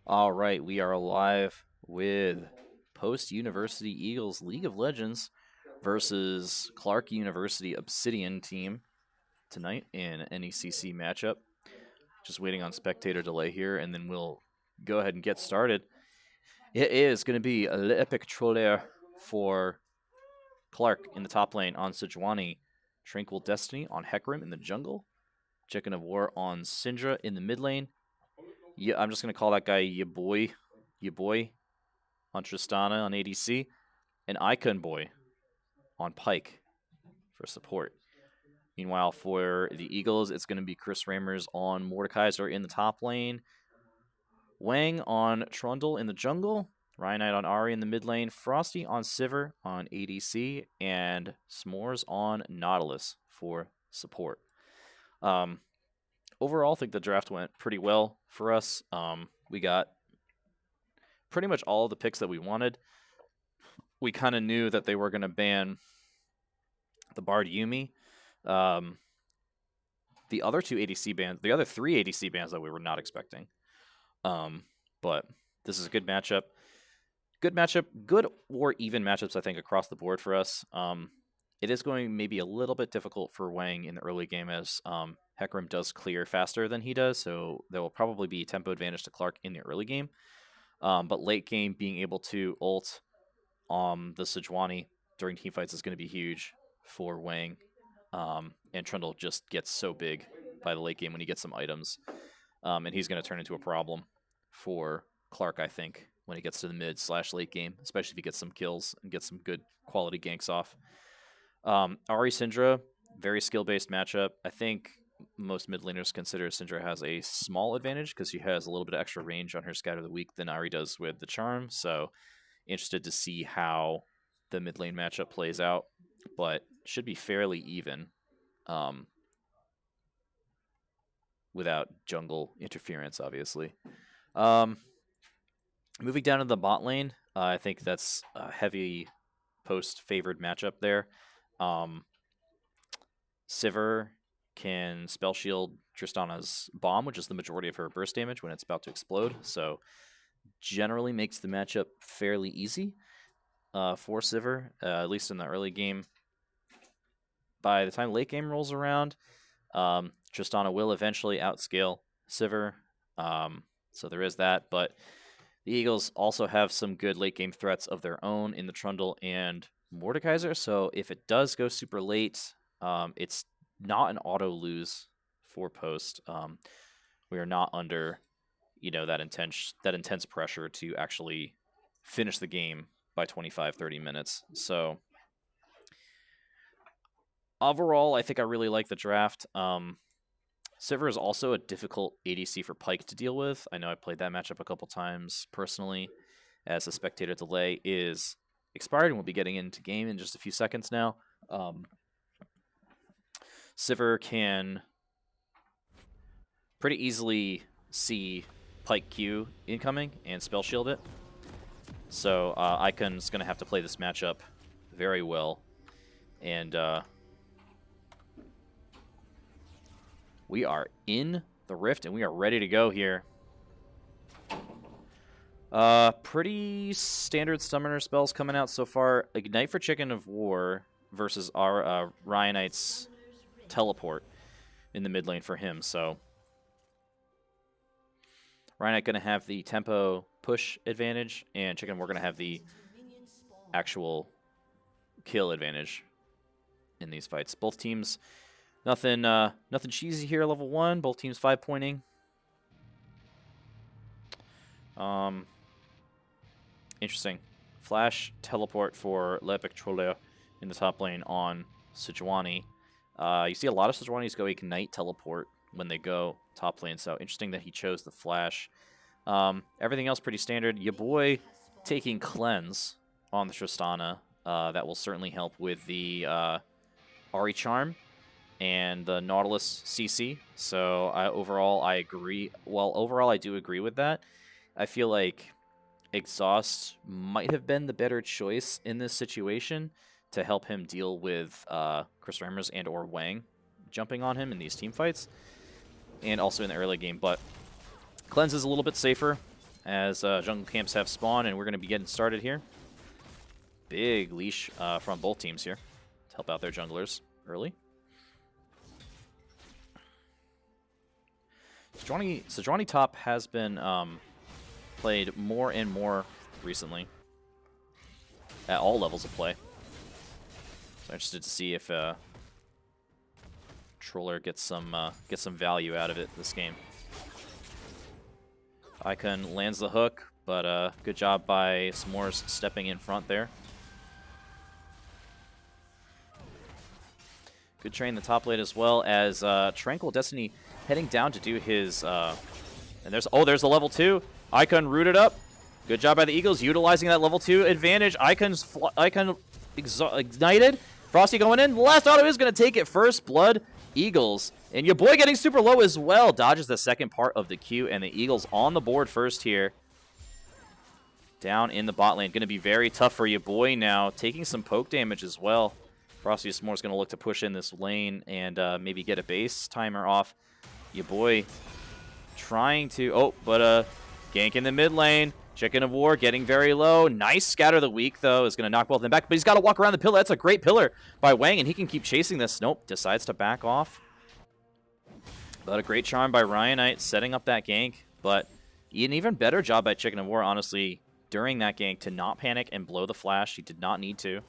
All right, we are live with Post-University Eagles League of Legends versus Clarke University Obsidian team tonight in NECC matchup. Just waiting on spectator delay here, and then we'll go ahead and get started. It is going to be l'epic troller for Clarke in the top lane on Sejuani, Tranquil Destiny on Hecarim in the jungle, Chicken of War on Syndra in the mid lane. Yeah, I'm just going to call that guy ya boy on Tristana on ADC, and Icon Boy on Pike for support. Meanwhile, for the Eagles, it's going to be chrisramrz on Mordekaiser in the top lane, Wang on Trundle in the jungle, Ryanite on Ahri in the mid lane, Frosty on Sivir on ADC, and S'mores on Nautilus for support. Overall, I think the draft went pretty well for us. We got pretty much all the picks that we wanted. We kind of knew that they were going to ban the Bard Yuumi. The other three ADC bans that we were not expecting. But this is a good matchup. Good or even matchups, I think, across the board for us. It is going maybe a little bit difficult for Wang in the early game as Hecarim does clear faster than he does, so there will probably be tempo advantage to Clarke in the early game. But late game, being able to ult the Sejuani during teamfights is going to be huge for Wang. And Trundle just gets so big by the late game when he gets some items. And he's going to turn into a problem for Clarke, I think, when he gets to the mid/late game, especially if he gets some kills and gets some good quality ganks off. Ahri Syndra, very skill-based matchup. I think most mid laners consider Syndra has a small advantage because she has a little bit of extra range on her Scatter the Weak than Ahri does with the Charm. So interested to see how the mid lane matchup plays out, but should be fairly even without jungle interference, obviously. Moving down to the bot lane, I think that's a heavy post-favored matchup there. Sivir can spell shield Tristana's bomb, which is the majority of her burst damage when it's about to explode. So generally makes the matchup fairly easy for Sivir, at least in the early game. By the time late game rolls around, Tristana will eventually outscale Sivir. So there is that, but the Eagles also have some good late game threats of their own in the Trundle and Mordekaiser. So if it does go super late, it's not an auto lose for post. We are not under, that intense pressure to actually finish the game by 25-30 minutes. So overall, I think I really like the draft. Sivir is also a difficult ADC for Pike to deal with. I know I played that matchup a couple times personally, as the spectator delay is expired, and we'll be getting into game in just a few seconds now. Sivir can pretty easily see Pike Q incoming and spell shield it. So Icon's going to have to play this matchup very well. And we are in the Rift, and we are ready to go here. Pretty standard summoner spells coming out so far. Ignite for Chicken of War versus our Ryanite's Teleport in the mid lane for him. So Ryanite going to have the tempo push advantage, and Chicken of War going to have the actual kill advantage in these fights. Both teams, nothing cheesy here. Level 1, both teams 5-pointing. Interesting. Flash teleport for l'epic troller in the top lane on Sejuani. You see a lot of Sejuanis go Ignite teleport when they go top lane, so interesting that he chose the flash. Everything else pretty standard. Ya boy taking Cleanse on the Tristana. That will certainly help with the Ahri Charm and the Nautilus CC. So overall, I agree. Well, overall, I do agree with that. I feel like Exhaust might have been the better choice in this situation to help him deal with chrisramrz and or Wang jumping on him in these team fights, and also in the early game. But Cleanse is a little bit safer. as jungle camps have spawned, and we're going to be getting started here. Big leash from both teams here to help out their junglers early. Sejuani top has been played more and more recently at all levels of play. So I'm interested to see if Troller gets some value out of it this game. Icon lands the hook, but good job by S'mores stepping in front there. Good trade in the top lane as well as Tranquil Destiny heading down to do his. And there's the level 2. Icon rooted up. Good job by the Eagles utilizing that level 2 advantage. Icon ignited. Frosty going in. The last auto is going to take it. First blood, Eagles. And your boy getting super low as well. Dodges the second part of the Q, and the Eagles on the board first here. Down in the bot lane. Going to be very tough for your boy now. Taking some poke damage as well. Frosty S'more is going to look to push in this lane and maybe get a base timer off. Your boy trying to... Oh, but gank in the mid lane. Chicken of War getting very low. Nice scatter the weak, though. Is going to knock both of them back, but he's got to walk around the pillar. That's a great pillar by Wang, and he can keep chasing this. Nope, decides to back off. But a great charm by Ryanite setting up that gank, but an even better job by Chicken of War, honestly, during that gank to not panic and blow the flash. He did not need to.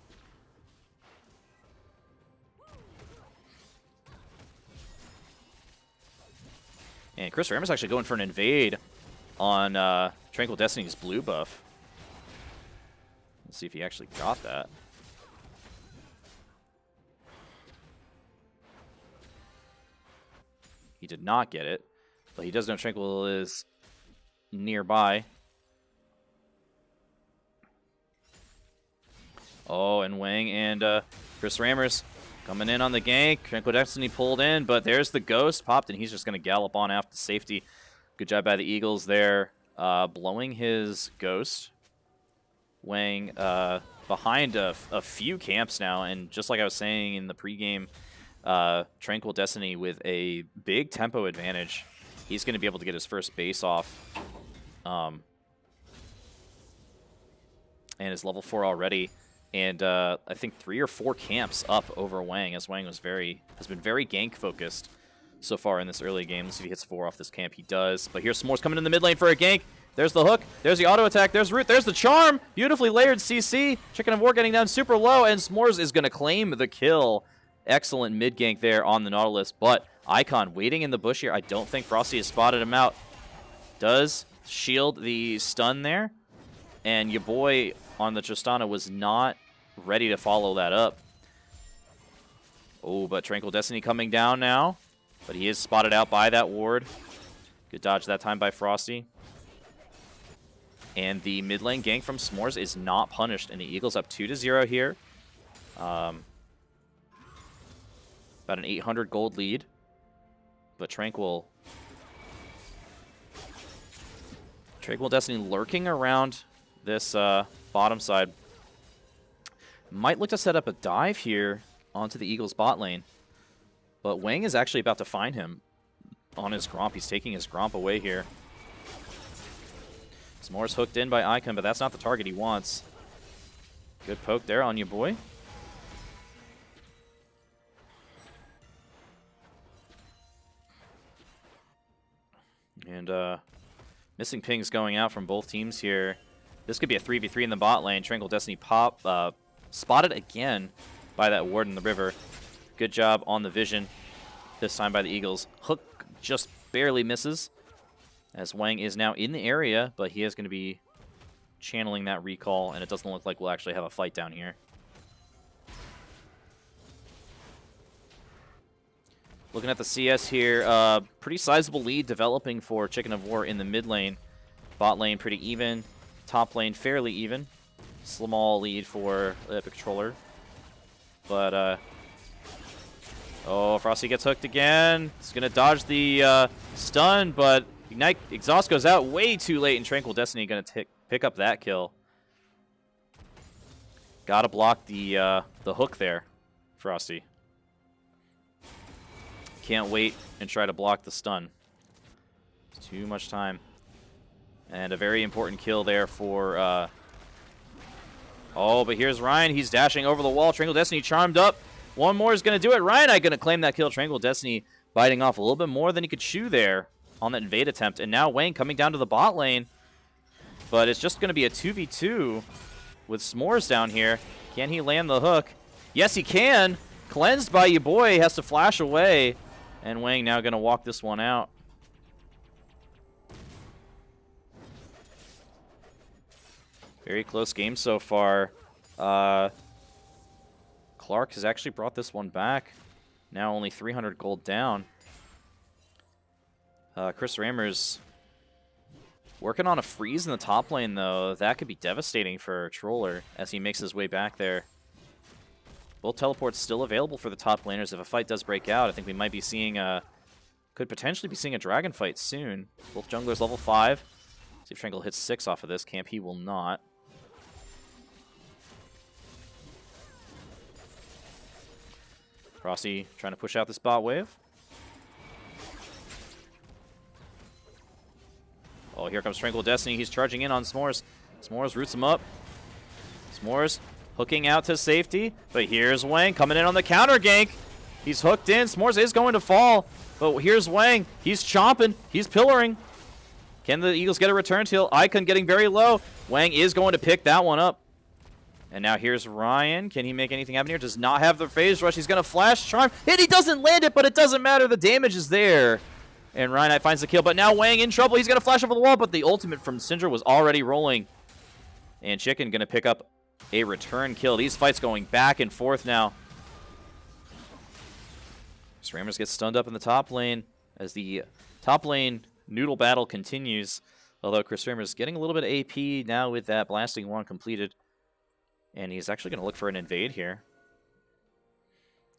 And chrisramrz actually going for an invade on Tranquil Destiny's blue buff. Let's see if he actually got that. He did not get it, but he does know Tranquil is nearby. Oh, and Wang and chrisramrz coming in on the gank. Tranquil Destiny pulled in, but there's the ghost popped, and he's just going to gallop on after safety. Good job by the Eagles there, blowing his ghost. Wang behind a few camps now, and just like I was saying in the pregame, Tranquil Destiny with a big tempo advantage. He's going to be able to get his first base off. And is level 4 already. And I think 3 or 4 camps up over Wang, as Wang has been very gank focused so far in this early game. Let's see if he hits 4 off this camp. He does. But here's S'mores coming in the mid lane for a gank. There's the hook. There's the auto attack. There's root. There's the charm. Beautifully layered CC. Chicken of War getting down super low, and S'mores is going to claim the kill. Excellent mid gank there on the Nautilus, but Icon waiting in the bush here. I don't think Frosty has spotted him out. Does shield the stun there, and your boy on the Tristana was not ready to follow that up. Oh, but Tranquil Destiny coming down now, but he is spotted out by that ward. Good dodge that time by Frosty. And the mid lane gank from S'mores is not punished, and the Eagles up 2-0 here. About an 800 gold lead, but Tranquil Destiny lurking around this bottom side. Might look to set up a dive here onto the Eagles bot lane, but Wang is actually about to find him on his Gromp. He's taking his Gromp away here. S'mores hooked in by Icon, but that's not the target he wants. Good poke there on your boy. And missing pings going out from both teams here. This could be a 3v3 in the bot lane. Tranquil Destiny spotted again by that ward in the river. Good job on the vision this time by the Eagles. Hook just barely misses, as Wang is now in the area, but he is going to be channeling that recall, and it doesn't look like we'll actually have a fight down here. Looking at the CS here, pretty sizable lead developing for Chicken of War in the mid lane. Bot lane pretty even. Top lane fairly even. Small lead for Epic Controller. But, oh, Frosty gets hooked again. He's going to dodge the stun, but Ignite Exhaust goes out way too late, and Tranquil Destiny going to pick up that kill. Got to block the hook there, Frosty. Can't wait and try to block the stun. It's too much time. And a very important kill there for... Oh, but here's Ryan. He's dashing over the wall. Tranquil Destiny charmed up. One more is going to do it. Ryanite going to claim that kill. Tranquil Destiny biting off a little bit more than he could chew there on that invade attempt. And now Wang coming down to the bot lane. But it's just going to be a 2v2 with S'mores down here. Can he land the hook? Yes, he can. Cleansed by your boy. Has to flash away. And Wang now going to walk this one out. Very close game so far. Clarke has actually brought this one back. Now only 300 gold down. chrisramrz working on a freeze in the top lane, though. That could be devastating for Troller as he makes his way back there. Both teleports still available for the top laners. If a fight does break out, I think we might be seeing could potentially be seeing a dragon fight soon. Both junglers level 5. See if Tranquil hits 6 off of this camp. He will not. Frosty trying to push out this bot wave. Oh, here comes Tranquil Destiny. He's charging in on S'mores. S'mores roots him up. S'mores hooking out to safety. But here's Wang coming in on the counter gank. He's hooked in. S'mores is going to fall. But here's Wang. He's chomping. He's pillaring. Can the Eagles get a return kill? Icon getting very low. Wang is going to pick that one up. And now here's Ryan. Can he make anything happen here? Does not have the phase rush. He's going to flash charm. And he doesn't land it, but it doesn't matter. The damage is there. And Ryanite finds the kill. But now Wang in trouble. He's going to flash over the wall, but the ultimate from Syndra was already rolling. And Chicken going to pick up a return kill. These fights going back and forth now. chrisramrz gets stunned up in the top lane as the top lane noodle battle continues. Although chrisramrz getting a little bit of AP now with that blasting wand completed. And he's actually going to look for an invade here.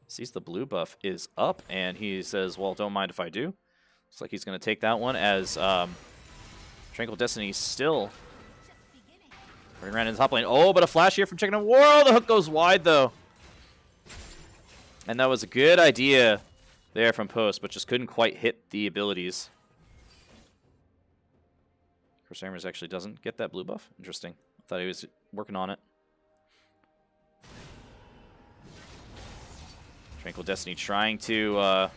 Sees the blue buff is up, and he says, well, don't mind if I do. Looks like he's going to take that one as Tranquil Destiny still running around in the top lane. Oh, but a flash here from Chicken of War. Oh, the hook goes wide, though. And that was a good idea there from Post, but just couldn't quite hit the abilities. chrisramrz actually doesn't get that blue buff. Interesting. I thought he was working on it. Tranquil Destiny trying to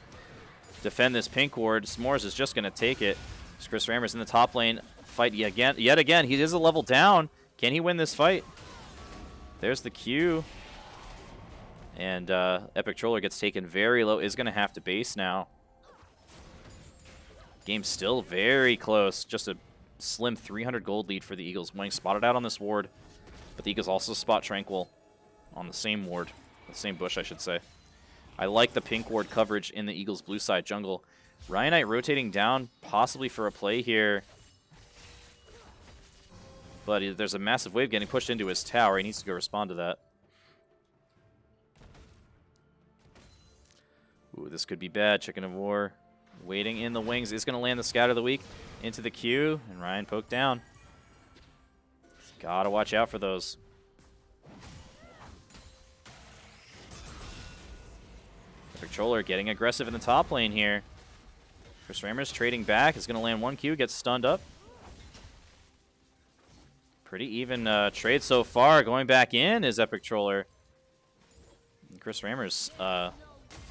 defend this pink ward. S'mores is just going to take it. chrisramrz in the top lane. Fight yet again. He is a level down. Can he win this fight? There's the Q. And Epic Troller gets taken very low. Is going to have to base now. Game's still very close. Just a slim 300 gold lead for the Eagles. Wang spotted out on this ward. But the Eagles also spot Tranquil on the same ward. The same bush, I should say. I like the pink ward coverage in the Eagles' blue side jungle. Ryanite rotating down, possibly for a play here. But there's a massive wave getting pushed into his tower. He needs to go respond to that. Ooh, this could be bad. Chicken of War waiting in the wings. Is going to land the Scout of the Week into the Q. And Ryan poked down. Gotta watch out for those. Troller getting aggressive in the top lane here. chrisramrz trading back. Is going to land one Q. Gets stunned up. Pretty even trade so far. Going back in is Epic Troller. chrisramrz.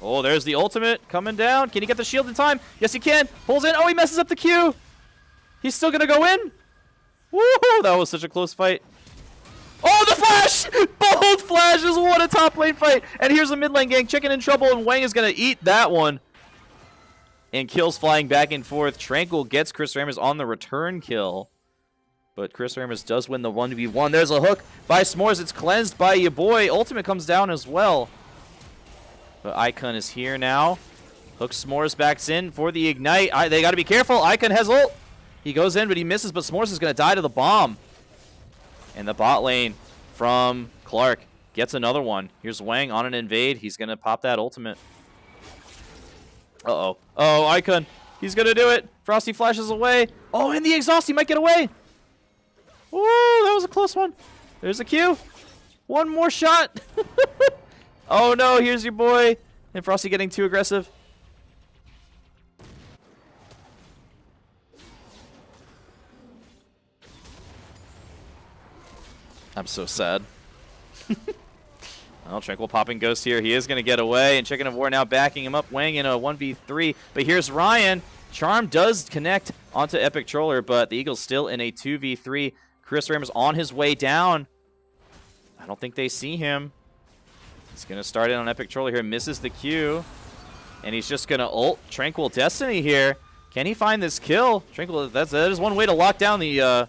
Oh, there's the ultimate coming down. Can he get the shield in time? Yes, he can. Pulls in. Oh, he messes up the Q. He's still going to go in. Woohoo! That was such a close fight. Oh, the flash! Both flashes. What a top lane fight. And here's a mid lane gang. Chicken in trouble, and Wang is going to eat that one. And kills flying back and forth. Tranquil gets chrisramrz on the return kill. But chrisramrz does win the 1v1. There's a hook by S'mores. It's cleansed by your boy. Ultimate comes down as well. But Icon is here now. Hook S'mores backs in for the ignite. They got to be careful. Icon has ult. He goes in, but he misses. But S'mores is going to die to the bomb. And the bot lane from Clarke gets another one. Here's Wang on an invade. He's going to pop that ultimate. Uh-oh. Oh, Icon. He's going to do it. Frosty flashes away. Oh, and the exhaust. He might get away. Ooh, that was a close one. There's a Q. One more shot. Oh, no. Here's your boy. And Frosty getting too aggressive. I'm so sad. Well, Tranquil popping Ghost here. He is going to get away, and Chicken of War now backing him up. Wang in a 1v3, but here's Ryan. Charm does connect onto Epic Troller, but the Eagles still in a 2v3. chrisramrz on his way down. I don't think they see him. He's going to start in on Epic Troller here. Misses the Q, and he's just going to ult Tranquil Destiny here. Can he find this kill? Tranquil, that is one way to lock down the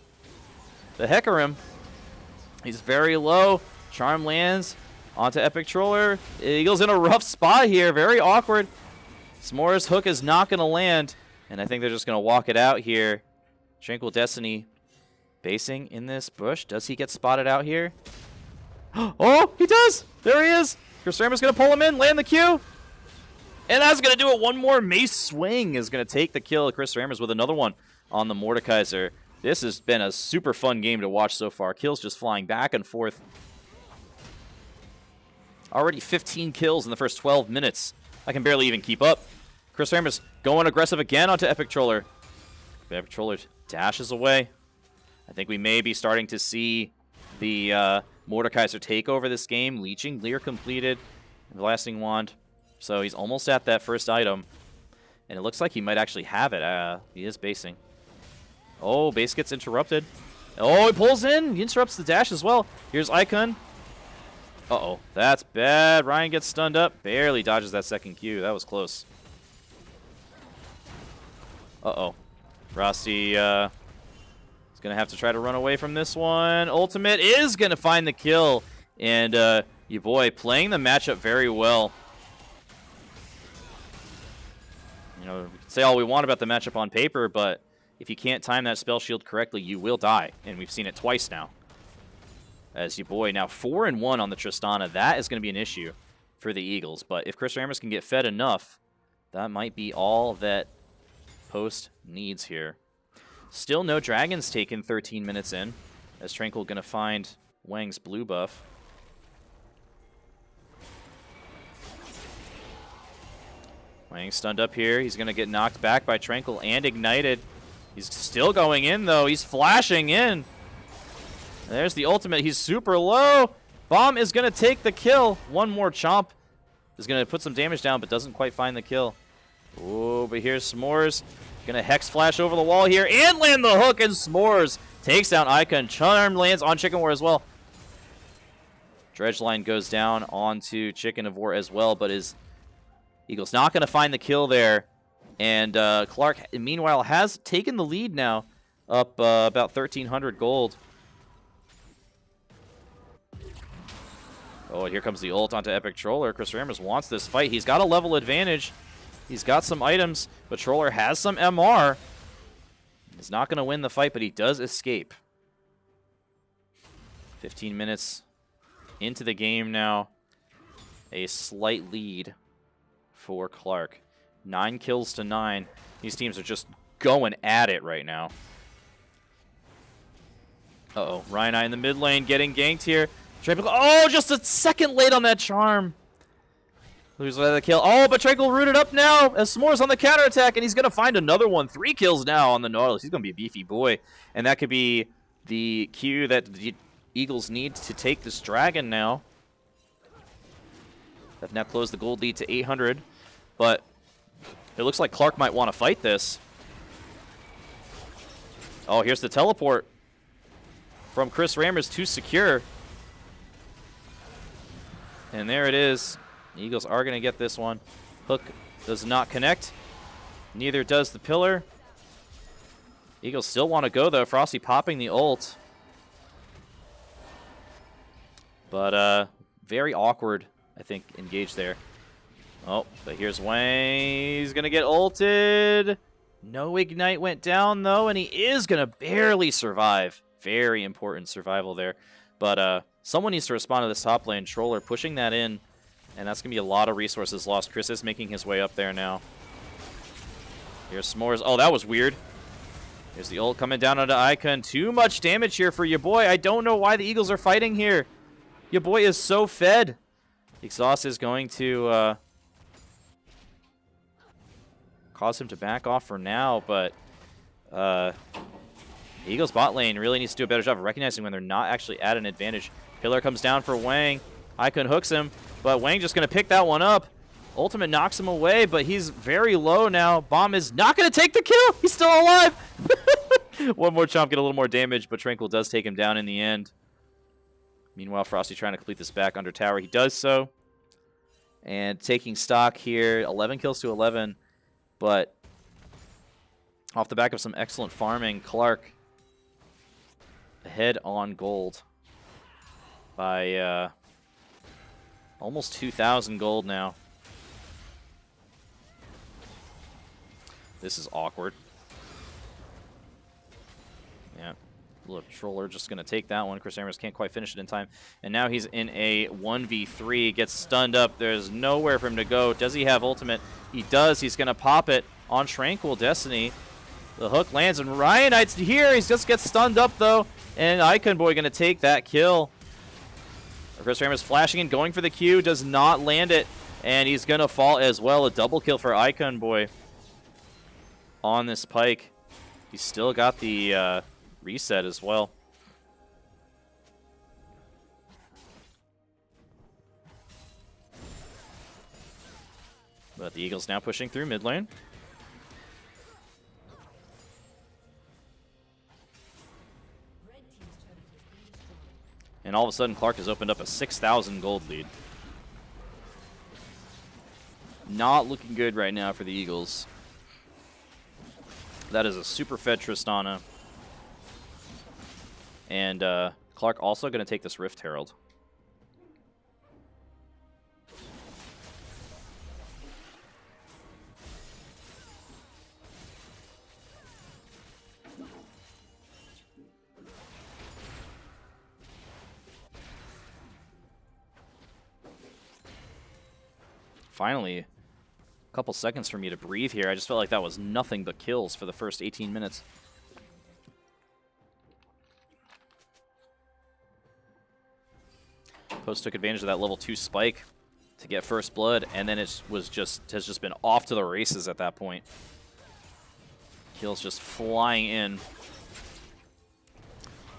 Hecarim. He's very low. Charm lands onto Epic Troller. Eagles in a rough spot here. Very awkward. S'more's hook is not going to land, and I think they're just going to walk it out here. Tranquil Destiny basing in this bush. Does he get spotted out here? Oh, he does! There he is! chrisramrz going to pull him in, land the Q. And that's going to do it. One more mace swing is going to take the kill. chrisramrz with another one on the Mordekaiser. This has been a super fun game to watch so far. Kills just flying back and forth. Already 15 kills in the first 12 minutes. I can barely even keep up. chrisramrz going aggressive again onto Epic Troller. Epic Troller dashes away. I think we may be starting to see the Mordekaiser take over this game. Leeching, Leer completed. Blasting Wand. So he's almost at that first item. And it looks like he might actually have it. He is basing. Oh, base gets interrupted. Oh, he pulls in. He interrupts the dash as well. Here's Icon. Uh-oh. That's bad. Ryan gets stunned up. Barely dodges that second Q. That was close. Uh-oh. Rossi is going to have to try to run away from this one. Ultimate is going to find the kill. And your boy playing the matchup very well. You know, we can say all we want about the matchup on paper, but if you can't time that spell shield correctly, you will die. And we've seen it twice now. As your boy now 4-1 on the Tristana. That is going to be an issue for the Eagles. But if chrisramrz can get fed enough, that might be all that Post needs here. Still no dragons taken 13 minutes in. As Tranquil going to find Wang's blue buff. Wang stunned up here. He's going to get knocked back by Tranquil and ignited. He's still going in, though. He's flashing in. There's the ultimate. He's super low. Bomb is going to take the kill. One more chomp is going to put some damage down, but doesn't quite find the kill. Oh, but here's S'mores. Going to Hex Flash over the wall here and land the hook, and S'mores takes down Icon. Charm lands on Chicken War as well. Dredgeline goes down onto Chicken of War as well, but is Eagles not going to find the kill there. And Clarke, meanwhile, has taken the lead now, up about 1,300 gold. Oh, and here comes the ult onto Epic Troller. chrisramrz wants this fight. He's got a level advantage. He's got some items, but Troller has some MR. He's not going to win the fight, but he does escape. 15 minutes into the game now. A slight lead for Clarke. 9 kills to 9. These teams are just going at it right now. Uh-oh. Ryanite in the mid lane getting ganked here. Oh, just a second late on that charm. Loses the kill. Oh, but Tranquil rooted up now as S'mores on the counterattack, and he's going to find another one. 3 kills now on the Nautilus. He's going to be a beefy boy. And that could be the Q that the Eagles need to take this dragon now. They've now closed the gold lead to 800. But it looks like Clarke might want to fight this. Oh, here's the teleport from chrisramrz to secure. And there it is. The Eagles are going to get this one. Hook does not connect. Neither does the pillar. Eagles still want to go, though. Frosty popping the ult. But very awkward, I think, engaged there. Oh, but here's Wang. He's going to get ulted. No ignite went down, though, and he is going to barely survive. Very important survival there. But someone needs to respond to this top lane. Troller pushing that in, and that's going to be a lot of resources lost. Chris is making his way up there now. Here's S'mores. Oh, that was weird. Here's the ult coming down onto Icon. Too much damage here for your boy. I don't know why the Eagles are fighting here. Your boy is so fed. Exhaust is going to cause him to back off for now, but Eagles bot lane really needs to do a better job of recognizing when they're not actually at an advantage. Pillar comes down for Wang. Icon hooks him, but Wang just going to pick that one up. Ultimate knocks him away, but he's very low now. Bomb is not going to take the kill. He's still alive. One more chomp, get a little more damage, but Tranquil does take him down in the end. Meanwhile, Frosty trying to complete this back under tower. He does so. And taking stock here, 11 kills to 11. But off the back of some excellent farming, Clarke ahead on gold by almost 2,000 gold now. This is awkward. Yeah, look, Troller just going to take that one. chrisramrz can't quite finish it in time. And now he's in a 1v3, gets stunned up. There's nowhere for him to go. Does he have ultimate? He does. He's going to pop it on Tranquil Destiny. The hook lands, and Ryanite's here. He just gets stunned up, though. And Icon Boy going to take that kill. chrisramrz flashing in, going for the Q, does not land it. And he's going to fall as well. A double kill for Icon Boy on this Pike. He's still got the reset as well. But the Eagles now pushing through mid lane. And all of a sudden, Clarke has opened up a 6,000 gold lead. Not looking good right now for the Eagles. That is a super fed Tristana. And Clarke also going to take this Rift Herald. Finally, a couple seconds for me to breathe here. I just felt like that was nothing but kills for the first 18 minutes. Post took advantage of that level 2 spike to get first blood, and then it has just been off to the races at that point. Kills just flying in.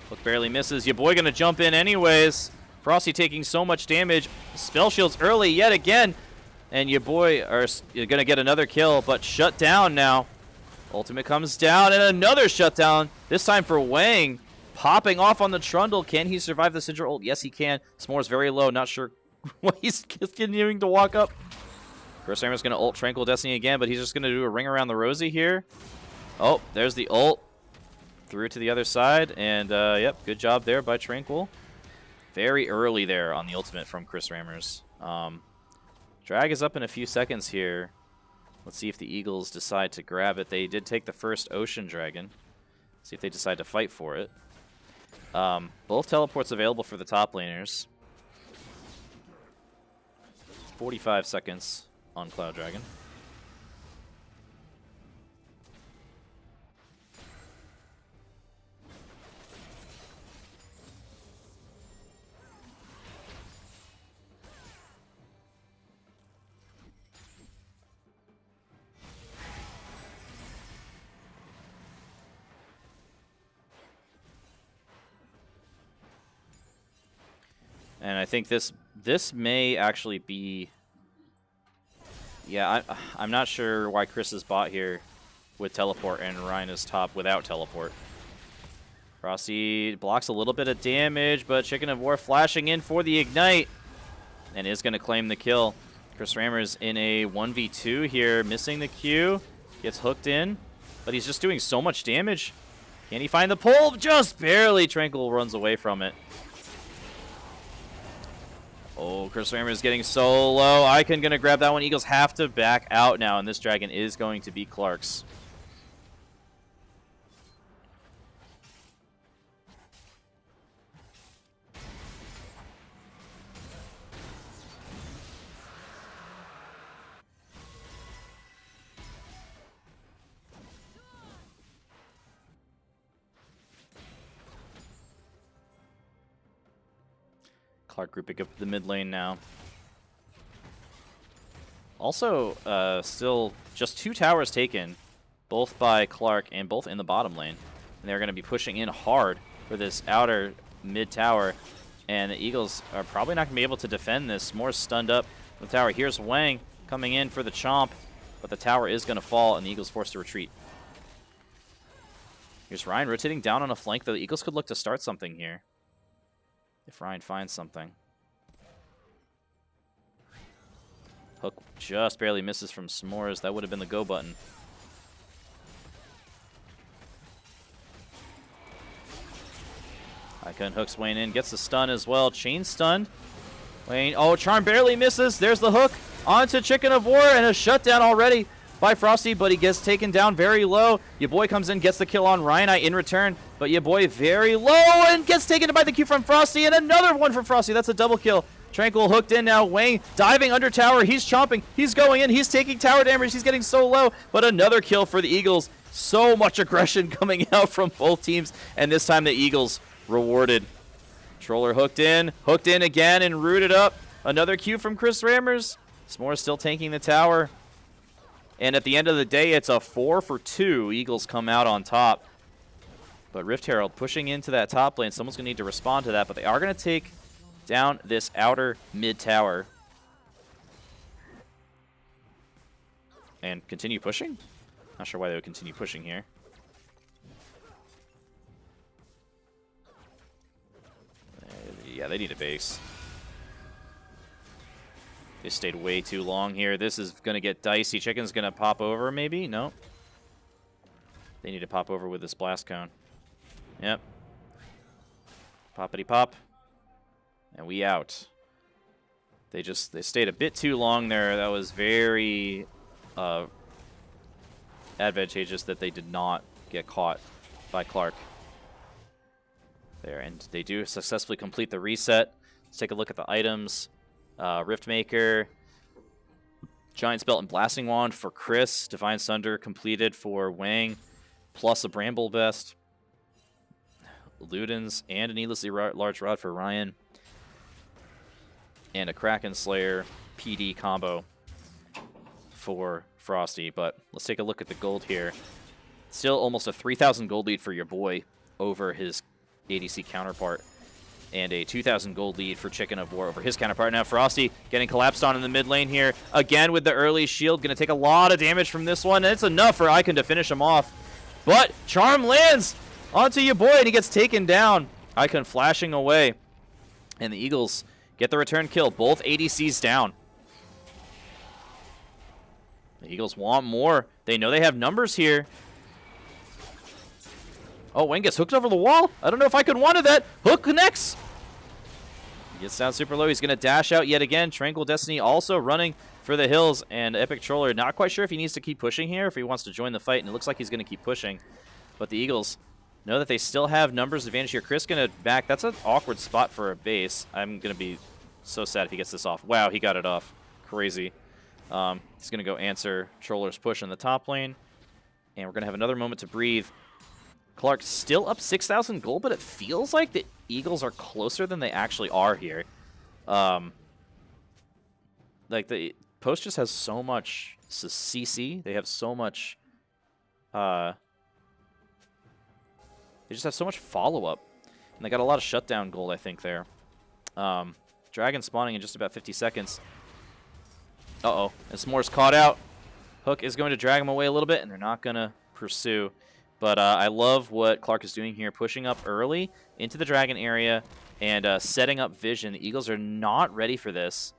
Hook barely misses. Your boy gonna jump in anyways. Frosty taking so much damage. Spell shields early yet again. And your boy are going to get another kill, but shut down now. Ultimate comes down, and another shutdown. This time for Wang. Popping off on the Trundle. Can he survive the Sidra ult? Yes, he can. S'more's very low. Not sure why he's continuing to walk up. chrisramrz going to ult Tranquil Destiny again, but he's just going to do a ring around the Rosie here. Oh, there's the ult. Through to the other side, and yep, good job there by Tranquil. Very early there on the ultimate from chrisramrz. Drag is up in a few seconds here. Let's see if the Eagles decide to grab it. They did take the first Ocean Dragon. See if they decide to fight for it. Both teleports available for the top laners. 45 seconds on Cloud Dragon. And I think this may actually be... Yeah, I'm not sure why Chris is bot here with teleport and Ryan is top without teleport. Frosty blocks a little bit of damage, but Chicken of War flashing in for the Ignite. And is going to claim the kill. chrisramrz in a 1v2 here, missing the Q. Gets hooked in, but he's just doing so much damage. Can he find the pull? Just barely. Tranquil runs away from it. Oh, chrisramrz getting so low. Icon going to grab that one. Eagles have to back out now, and this dragon is going to be Clarke's. Clarke grouping up the mid lane now. Also, still just 2 towers taken, both by Clarke and both in the bottom lane. And they're going to be pushing in hard for this outer mid tower. And the Eagles are probably not going to be able to defend this. More stunned up the tower. Here's Wang coming in for the chomp. But the tower is going to fall, and the Eagles forced to retreat. Here's Ryan rotating down on a flank, though. The Eagles could look to start something here. If Ryan finds something. Hook just barely misses from S'mores. That would have been the go button. Icon hooks Wayne in, gets the stun as well. Chain stunned. Wayne, oh, Charm barely misses. There's the hook onto Chicken of War, and a shutdown already by Frosty, but he gets taken down very low. Your boy comes in, gets the kill on Ryanite in return, but your boy very low and gets taken by the Q from Frosty, and another one from Frosty. That's a double kill. Tranquil hooked in now. Wayne diving under tower. He's chomping. He's going in. He's taking tower damage. He's getting so low, but another kill for the Eagles. So much aggression coming out from both teams, and this time the Eagles rewarded. Troller hooked in again and rooted up. Another Q from chrisramrz. S'more still tanking the tower. And at the end of the day, it's a 4 for 2. Eagles come out on top. But Rift Herald pushing into that top lane. Someone's going to need to respond to that, but they are going to take down this outer mid tower. And continue pushing? Not sure why they would continue pushing here. Yeah, they need a base. They stayed way too long here. This is going to get dicey. Chicken's going to pop over, maybe? No. They need to pop over with this blast cone. Yep. Poppity pop. And we out. They stayed a bit too long there. That was very advantageous that they did not get caught by Clarke. There, and they do successfully complete the reset. Let's take a look at the items. Riftmaker, Giant's Belt and Blasting Wand for Chris. Divine Sunder completed for Wang, plus a Bramble Vest. Ludens and a Needlessly Large Rod for Ryan. And a Kraken Slayer PD combo for Frosty. But let's take a look at the gold here. Still almost a 3,000 gold lead for your boy over his ADC counterpart, and a 2,000 gold lead for Chicken of War over his counterpart. Now Frosty getting collapsed on in the mid lane here, again with the early shield, going to take a lot of damage from this one, and it's enough for Icon to finish him off. But Charm lands onto your boy, and he gets taken down. Icon flashing away, and the Eagles get the return kill. Both ADCs down. The Eagles want more. They know they have numbers here. Oh, Wayne gets hooked over the wall. I don't know if I could wanted that. Hook connects. He gets down super low. He's going to dash out yet again. Tranquil Destiny also running for the hills. And Epic Troller, not quite sure if he needs to keep pushing here, if he wants to join the fight. And it looks like he's going to keep pushing. But the Eagles know that they still have numbers advantage here. Chris going to back. That's an awkward spot for a base. I'm going to be so sad if he gets this off. Wow, he got it off. Crazy. He's going to go answer Troller's push in the top lane. And we're going to have another moment to breathe. Clarke still up 6,000 gold, but it feels like the Eagles are closer than they actually are here. Like, the Post just has so much CC. They have so much... they just have so much follow-up. And they got a lot of shutdown gold, I think, there. Dragon spawning in just about 50 seconds. Uh-oh. And S'more's caught out. Hook is going to drag him away a little bit, and they're not going to pursue. But I love what Clarke is doing here, pushing up early into the dragon area and setting up vision. The Eagles are not ready for this.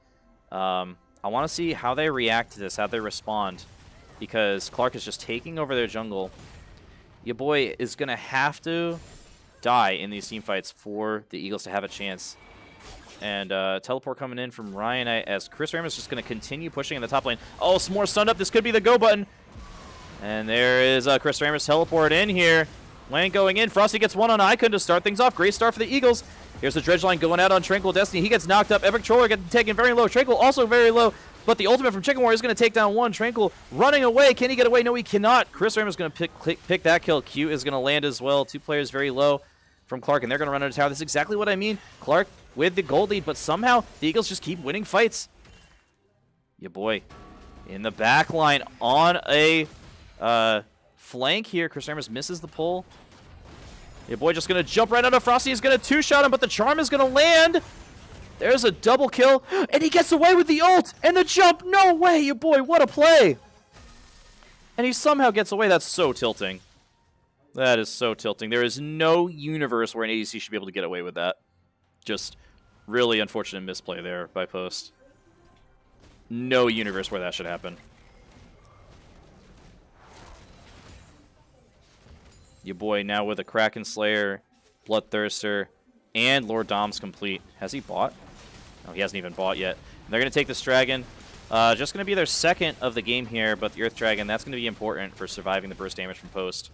I want to see how they react to this, how they respond, because Clarke is just taking over their jungle. Your boy is going to have to die in these team fights for the Eagles to have a chance. And teleport coming in from Ryanite as chrisramrz is just going to continue pushing in the top lane. Oh, S'more stunned up. This could be the go button. And there is chrisramrz teleport in here. Lane going in. Frosty gets one on Icon to start things off. Great start for the Eagles. Here's the dredge line going out on Tranquil Destiny. He gets knocked up. Epic Troller getting taken very low. Tranquil also very low. But the ultimate from Chicken Warrior is going to take down one. Tranquil running away. Can he get away? No, he cannot. chrisramrz is going to pick that kill. Q is going to land as well. Two players very low from Clarke, and they're going to run out of tower. This is exactly what I mean. Clarke with the gold lead, but somehow the Eagles just keep winning fights. Your boy in the back line on a... flank here. chrisramrz misses the pull. Your boy just going to jump right out of Frosty. He's going to two-shot him, but the charm is going to land. There's a double kill, and he gets away with the ult and the jump. No way, your boy, what a play. And he somehow gets away. That's so tilting. That is so tilting. There is no universe where an ADC should be able to get away with that. Just really unfortunate misplay there by Post. No universe where that should happen. Your boy now with a Kraken Slayer, Bloodthirster, and Lord Dom's complete. Has he bought? No, he hasn't even bought yet. And they're going to take this Dragon. Just going to be their second of the game here, but the Earth Dragon, that's going to be important for surviving the burst damage from Post.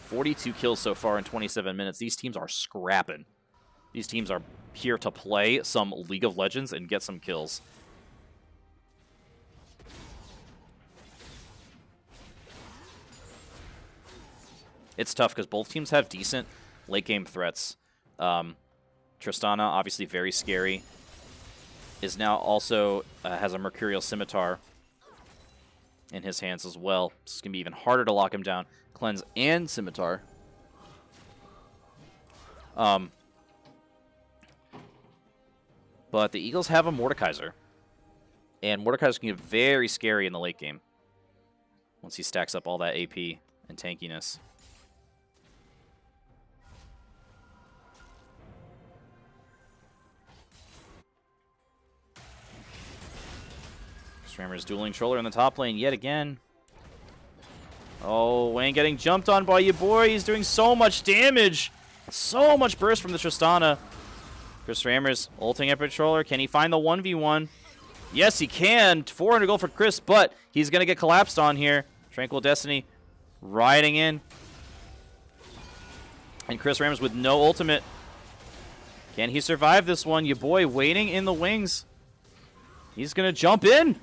42 kills so far in 27 minutes. These teams are scrapping. These teams are here to play some League of Legends and get some kills. It's tough because both teams have decent late-game threats. Tristana, obviously very scary, is now also has a Mercurial Scimitar in his hands as well. It's going to be even harder to lock him down. Cleanse and Scimitar. But the Eagles have a Mordekaiser. And Mordekaiser can get very scary in the late game once he stacks up all that AP and tankiness. chrisramrz dueling Troller in the top lane yet again. Oh, Wang getting jumped on by your boy. He's doing so much damage. So much burst from the Tristana. chrisramrz ulting Epic Troller. Can he find the 1v1? Yes, he can. 400 gold for Chris, but he's going to get collapsed on here. Tranquil Destiny riding in. And chrisramrz with no ultimate. Can he survive this one? Your boy waiting in the wings. He's going to jump in.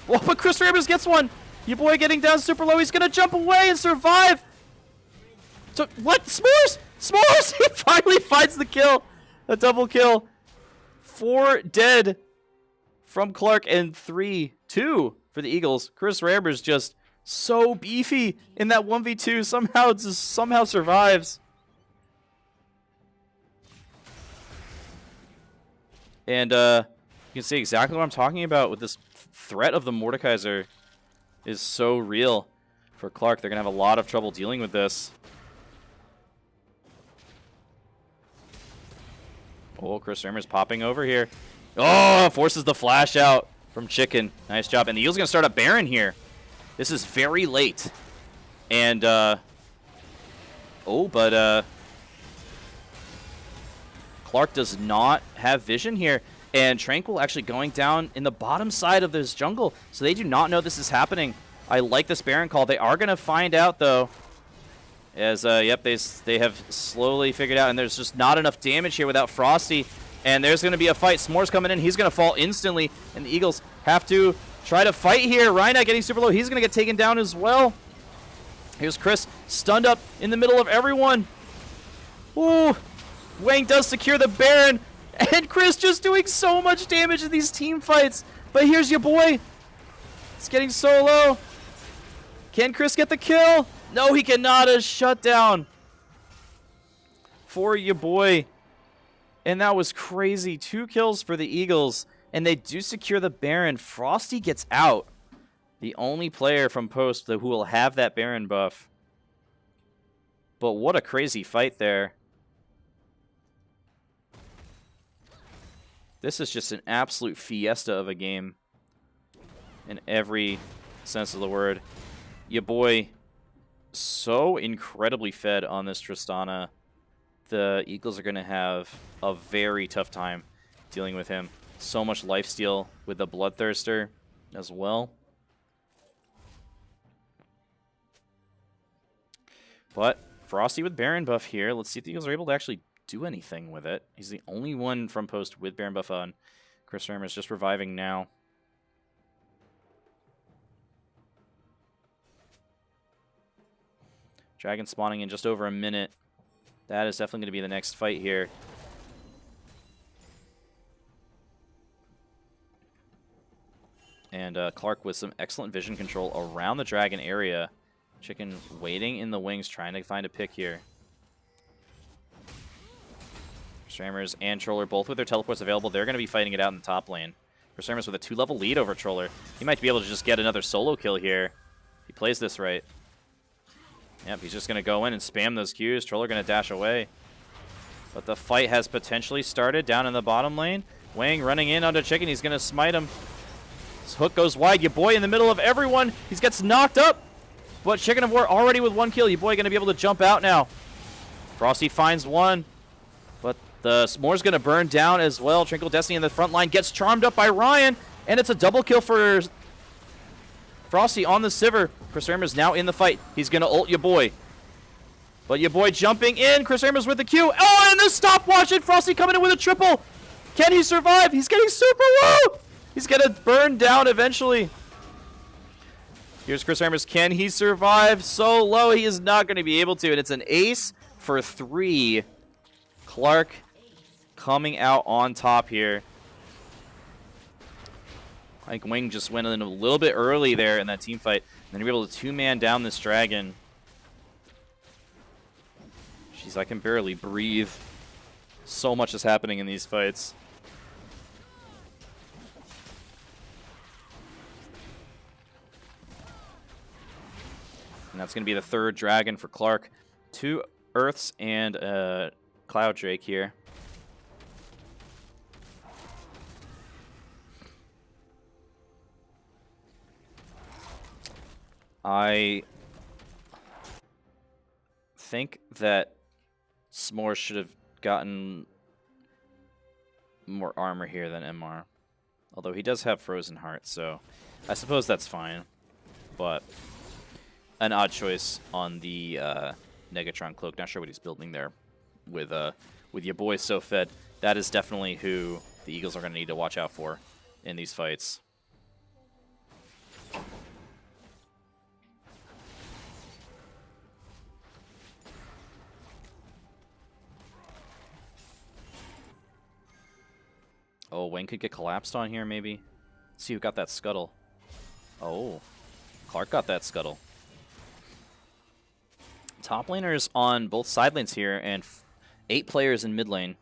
Oh, but chrisramrz gets one. Your boy getting down super low. He's going to jump away and survive. So, what? S'mores! S'mores! He finally finds the kill. A double kill. 4 dead from Clarke and 3-2 for the Eagles. chrisramrz just so beefy in that 1v2. Somehow survives. And you can see exactly what I'm talking about with this threat of the Mordekaiser is so real for Clarke. They're going to have a lot of trouble dealing with this. Oh, chrisramrz popping over here. Oh, forces the flash out from Chicken. Nice job. And the Eagles going to start a Baron here. This is very late. And, Clarke does not have vision here. And Tranquil actually going down in the bottom side of this jungle. So they do not know this is happening. I like this Baron call. They are going to find out, though. As, yep, they have slowly figured out. And there's just not enough damage here without Frosty. And there's going to be a fight. S'mores coming in. He's going to fall instantly. And the Eagles have to try to fight here. Ryanite getting super low. He's going to get taken down as well. Here's Chris stunned up in the middle of everyone. Ooh. Wang does secure the Baron. And Chris just doing so much damage in these team fights. But here's your boy. It's getting so low. Can Chris get the kill? No, he cannot. A shutdown for your boy. And that was crazy. 2 kills for the Eagles. And they do secure the Baron. Frosty gets out. The only player from Post who will have that Baron buff. But what a crazy fight there. This is just an absolute fiesta of a game in every sense of the word. Your boy so incredibly fed on this Tristana. The Eagles are going to have a very tough time dealing with him. So much lifesteal with the Bloodthirster as well. But Frosty with Baron buff here. Let's see if the Eagles are able to actually do anything with it. He's the only one from Post with Baron buff on. chrisramrz just reviving now. Dragon spawning in just over a minute. That is definitely going to be the next fight here. And Clarke with some excellent vision control around the Dragon area. Chicken waiting in the wings, trying to find a pick here. chrisramrz and Troller both with their teleports available. They're going to be fighting it out in the top lane. chrisramrz with a 2-level lead over Troller. He might be able to just get another solo kill here. If he plays this right. Yep, he's just going to go in and spam those Qs. Troller going to dash away. But the fight has potentially started down in the bottom lane. Wang running in onto Chicken. He's going to smite him. His hook goes wide. Your boy in the middle of everyone. He gets knocked up. But Chicken of War already with 1 kill. Your boy going to be able to jump out now. Frosty finds one. But the S'more's going to burn down as well. Trinkle Destiny in the front line gets charmed up by Ryan. And it's a double kill for Frosty on the Sivir. chrisramrz now in the fight. He's going to ult your boy. But your boy jumping in. chrisramrz with the Q. Oh, and the stopwatch. And Frosty coming in with a triple. Can he survive? He's getting super low. He's going to burn down eventually. Here's chrisramrz. Can he survive? So low, he is not going to be able to. And it's an ace for 3. Clarke coming out on top here. I think Wang just went in a little bit early there in that team fight. And then he was able to 2-man down this dragon. Jeez, I can barely breathe. So much is happening in these fights. And that's going to be the 3rd dragon for Clarke. 2 Earths and Cloud Drake here. I think that S'more should have gotten more armor here than MR. Although he does have Frozen Heart, so I suppose that's fine. But an odd choice on the Negatron Cloak. Not sure what he's building there with your boy so fed. That is definitely who the Eagles are going to need to watch out for in these fights. Oh, Wang could get collapsed on here, maybe. Let's see who got that scuttle. Oh, Clarke got that scuttle. Top laners on both side lanes here, and 8 players in mid lane.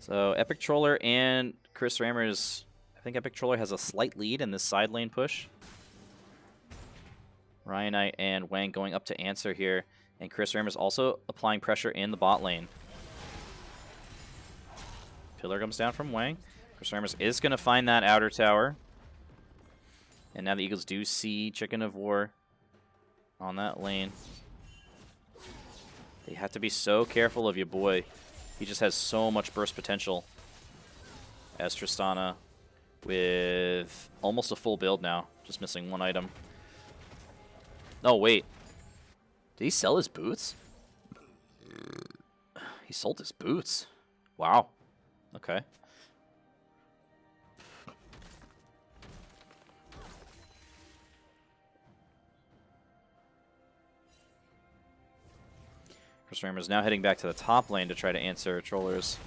So Epic Troller and chrisramrz. I think Epic Troller has a slight lead in this side lane push. Ryanite and Wang going up to answer here, and chrisramrz also applying pressure in the bot lane. Pillar comes down from Wang. chrisramrz is going to find that outer tower. And now the Eagles do see Chicken of War on that lane. They have to be so careful of your boy. He just has so much burst potential. As Tristana with almost a full build now. Just missing 1 item. Oh, wait. Did he sell his boots? He sold his boots. Wow. Okay. chrisramrz now heading back to the top lane to try to answer Troller's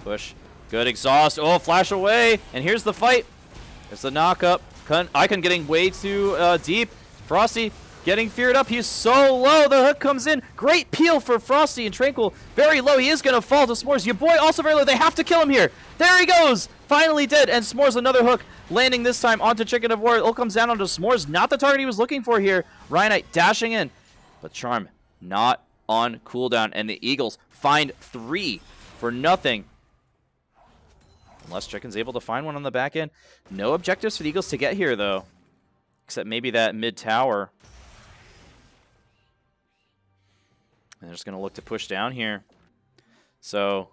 push. Good exhaust. Oh, flash away. And here's the fight. There's the knock-up. Icon getting way too deep. Frosty getting feared up. He's so low. The hook comes in. Great peel for Frosty and Tranquil. Very low. He is going to fall to S'mores. Your boy also very low. They have to kill him here. There he goes. Finally dead. And S'mores another hook. Landing this time onto Chicken of War. It all comes down onto S'mores. Not the target he was looking for here. Ryanite dashing in. But Charm not on cooldown. And the Eagles find 3 for nothing. Unless Chicken's able to find one on the back end. No objectives for the Eagles to get here, though. Except maybe that mid-tower. And they're just going to look to push down here. So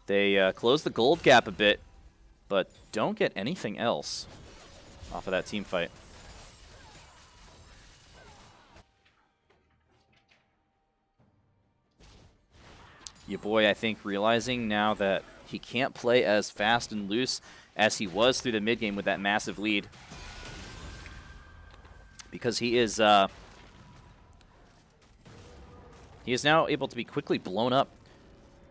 they close the gold gap a bit, but don't get anything else off of that team fight. Your boy, I think, realizing now that he can't play as fast and loose as he was through the mid game with that massive lead. Because he is now able to be quickly blown up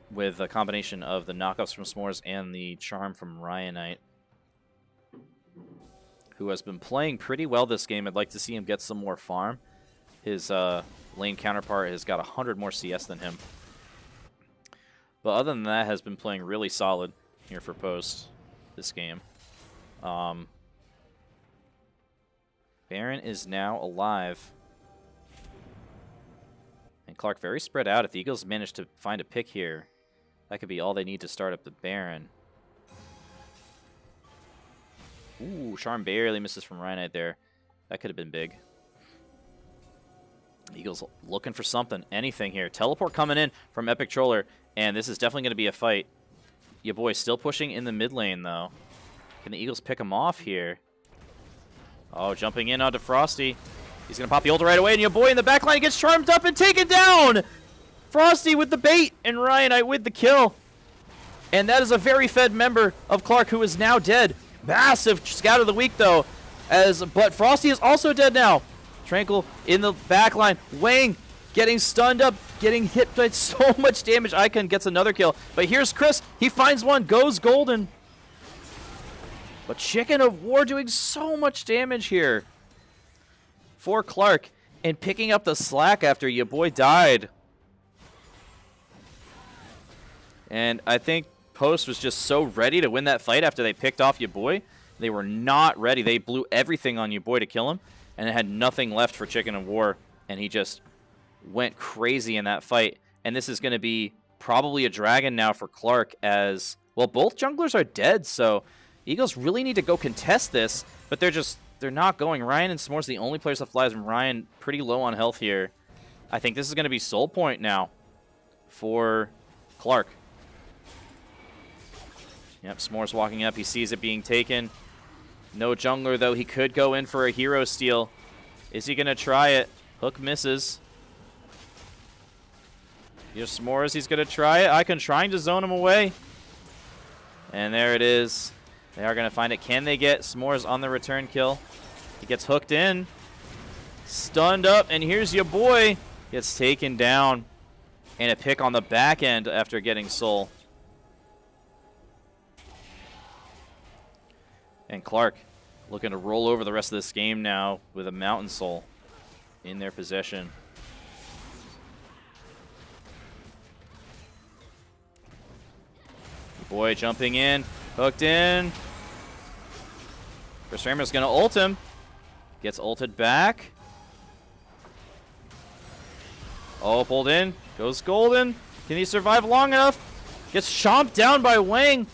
with a combination of the knockups from S'mores and the charm from Ryanite, who has been playing pretty well this game. I'd like to see him get some more farm. His lane counterpart has got 100 more CS than him. But other than that, has been playing really solid here for Post this game. Baron is now alive. And Clarke very spread out. If the Eagles manage to find a pick here, that could be all they need to start up the Baron. Ooh, Charm barely misses from Ryanite there. That could have been big. Eagles looking for something, anything here. Teleport coming in from Epic Troller, and this is definitely going to be a fight. Your boy still pushing in the mid lane, though. Can the Eagles pick him off here? Oh, jumping in onto Frosty. He's going to pop the ult right away, and your boy in the back line gets charmed up and taken down! Frosty with the bait, and Ryanite with the kill. And that is a very fed member of Clarke who is now dead. Massive scout of the week, though. But Frosty is also dead now. Tranquil in the back line. Wang getting stunned up, getting hit by so much damage. Icon gets another kill. But here's Chris. He finds one, goes golden. But Chicken of War doing so much damage here for Clarke and picking up the slack after your boy died. And I think Post was just so ready to win that fight after they picked off your boy. They were not ready. They blew everything on your boy to kill him, and it had nothing left for Chicken of War, and he just went crazy in that fight. And this is going to be probably a dragon now for Clarke as, well, both junglers are dead, so Eagles really need to go contest this, but they're not going. Ryan and S'more's the only players left alive, and Ryan pretty low on health here. I think this is going to be soul point now for Clarke. Yep, S'more's walking up. He sees it being taken. No jungler, though. He could go in for a hero steal. Is he going to try it? Hook misses. Here's S'more's. He's going to try it. Icon trying to zone him away. And there it is. They are going to find it. Can they get S'more's on the return kill? He gets hooked in. Stunned up. And here's your boy. Gets taken down. And a pick on the back end after getting soul. And Clarke looking to roll over the rest of this game now with a Mountain Soul in their possession. Boy jumping in, hooked in. chrisramrz is going to ult him. Gets ulted back. Oh, pulled in. Goes golden. Can he survive long enough? Gets chomped down by Wang.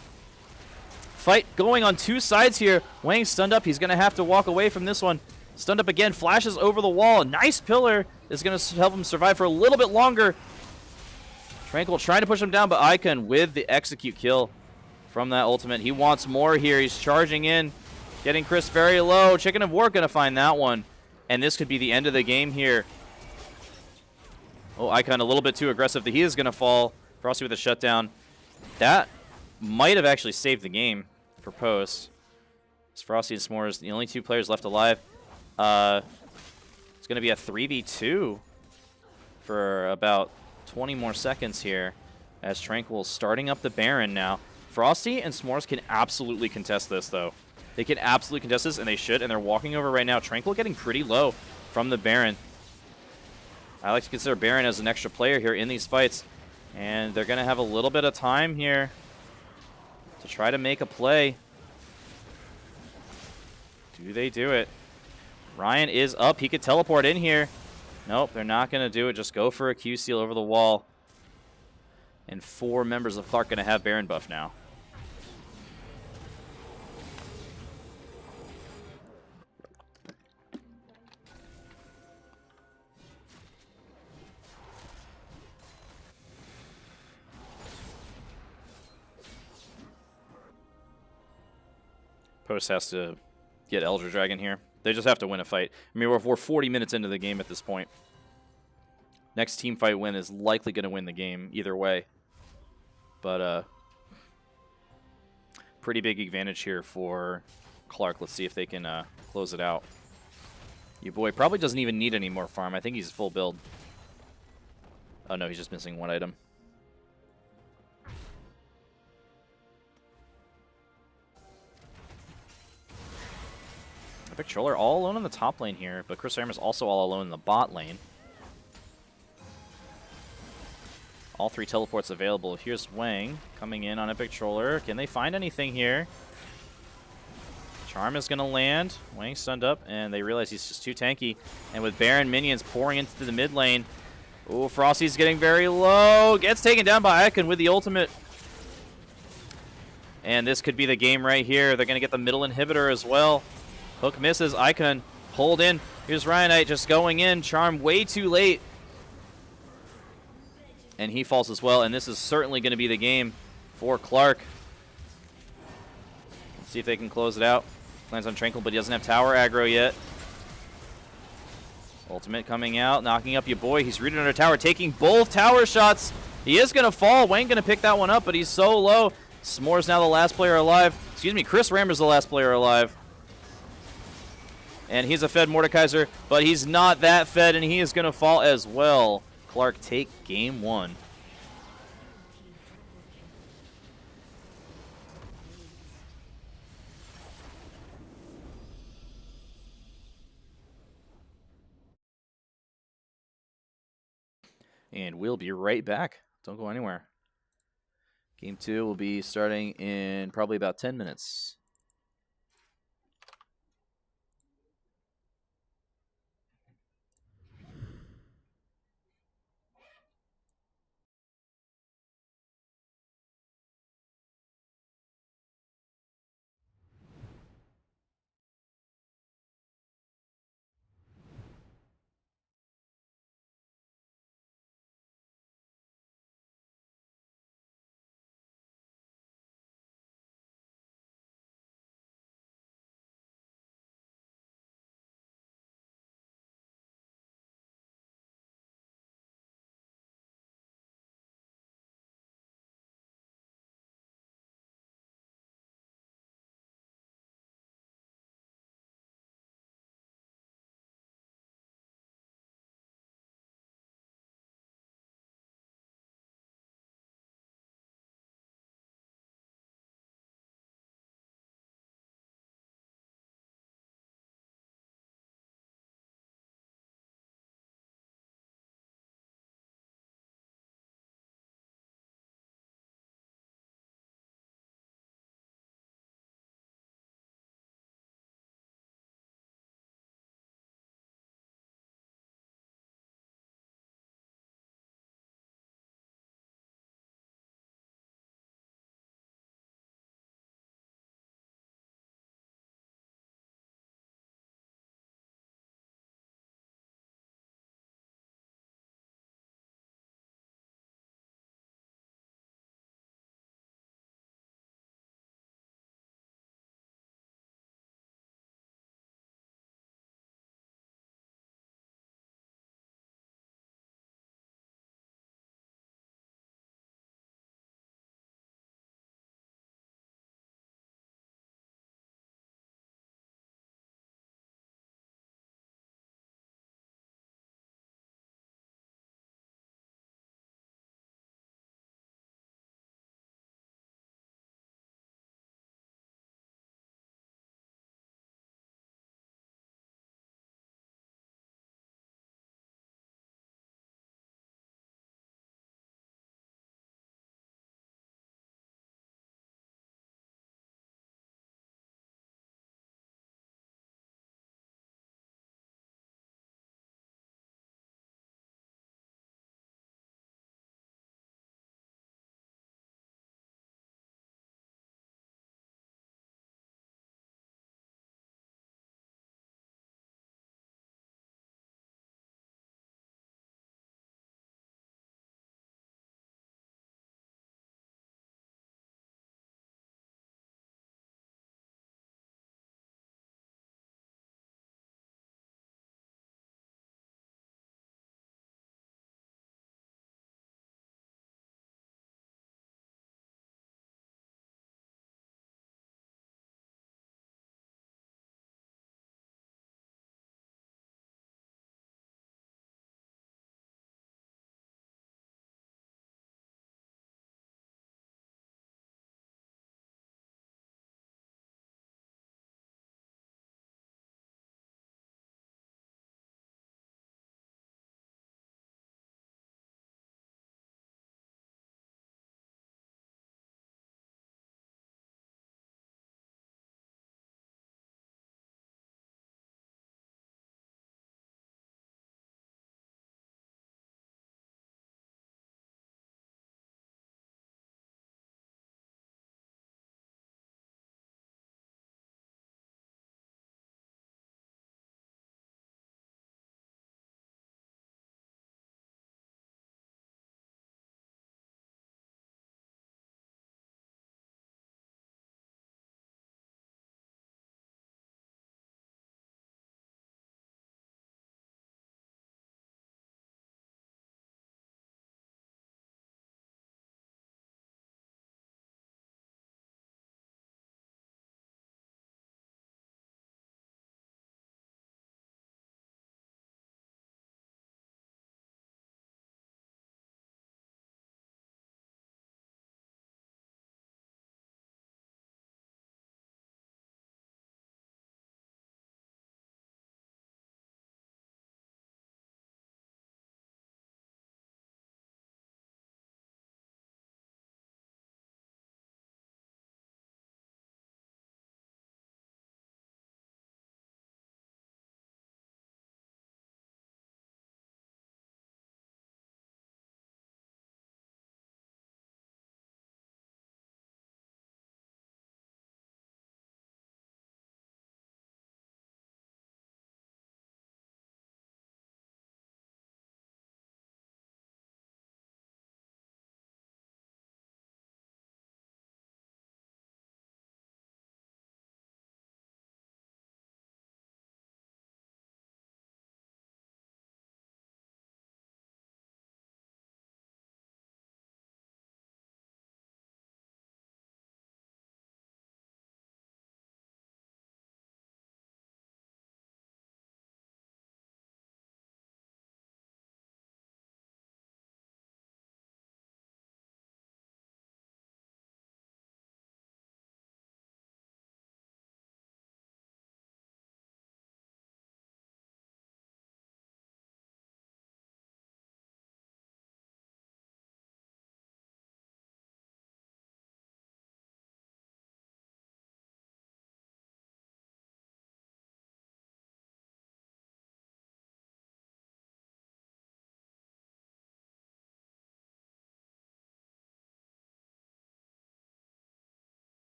Fight going on two sides here. Wang stunned up. He's going to have to walk away from this one. Stunned up again. Flashes over the wall. A nice pillar is going to help him survive for a little bit longer. Tranquil trying to push him down, but Icon with the execute kill from that ultimate. He wants more here. He's charging in. Getting Chris very low. Chicken of War going to find that one. And this could be the end of the game here. Oh, Icon a little bit too aggressive. He is going to fall. Frosty with a shutdown. That might have actually saved the game for Post. It's Frosty and S'more's the only two players left alive. It's going to be a 3v2 for about 20 more seconds here as Tranquil starting up the Baron now. Frosty and S'more's can absolutely contest this, though. They can absolutely contest this, and they should, and they're walking over right now. Tranquil getting pretty low from the Baron. I like to consider Baron as an extra player here in these fights, and they're going to have a little bit of time here to try to make a play. Do they do it? Ryan is up. He could teleport in here. Nope, they're not going to do it. Just go for a Q steal over the wall. And 4 members of Clarke going to have Baron buff now. Post has to get Elder Dragon here. They just have to win a fight. I mean, we're 40 minutes into the game at this point. Next team fight win is likely going to win the game either way. But pretty big advantage here for Clarke. Let's see if they can close it out. Your boy probably doesn't even need any more farm. I think he's full build. Oh no, he's just missing one item. Epic Troller all alone in the top lane here, but chrisramrz also all alone in the bot lane. All 3 teleports available. Here's Wang coming in on Epic Troller. Can they find anything here? Charm is going to land. Wang stunned up, and they realize he's just too tanky. And with Baron minions pouring into the mid lane. Ooh, Frosty's getting very low. Gets taken down by Icon with the ultimate. And this could be the game right here. They're going to get the middle inhibitor as well. Hook misses. Icon pulled in. Here's Ryanite just going in. Charm way too late. And he falls as well. And this is certainly going to be the game for Clarke. Let's see if they can close it out. Lands on Tranquil, but he doesn't have tower aggro yet. Ultimate coming out, knocking up your boy. He's rooted under tower, taking both tower shots. He is going to fall. Wang going to pick that one up, but he's so low. S'more's now the last player alive. Excuse me, chrisramrz the last player alive. And he's a fed Mordekaiser, but he's not that fed, and he is going to fall as well. Clarke take game 1. And we'll be right back. Don't go anywhere. Game 2 will be starting in probably about 10 minutes.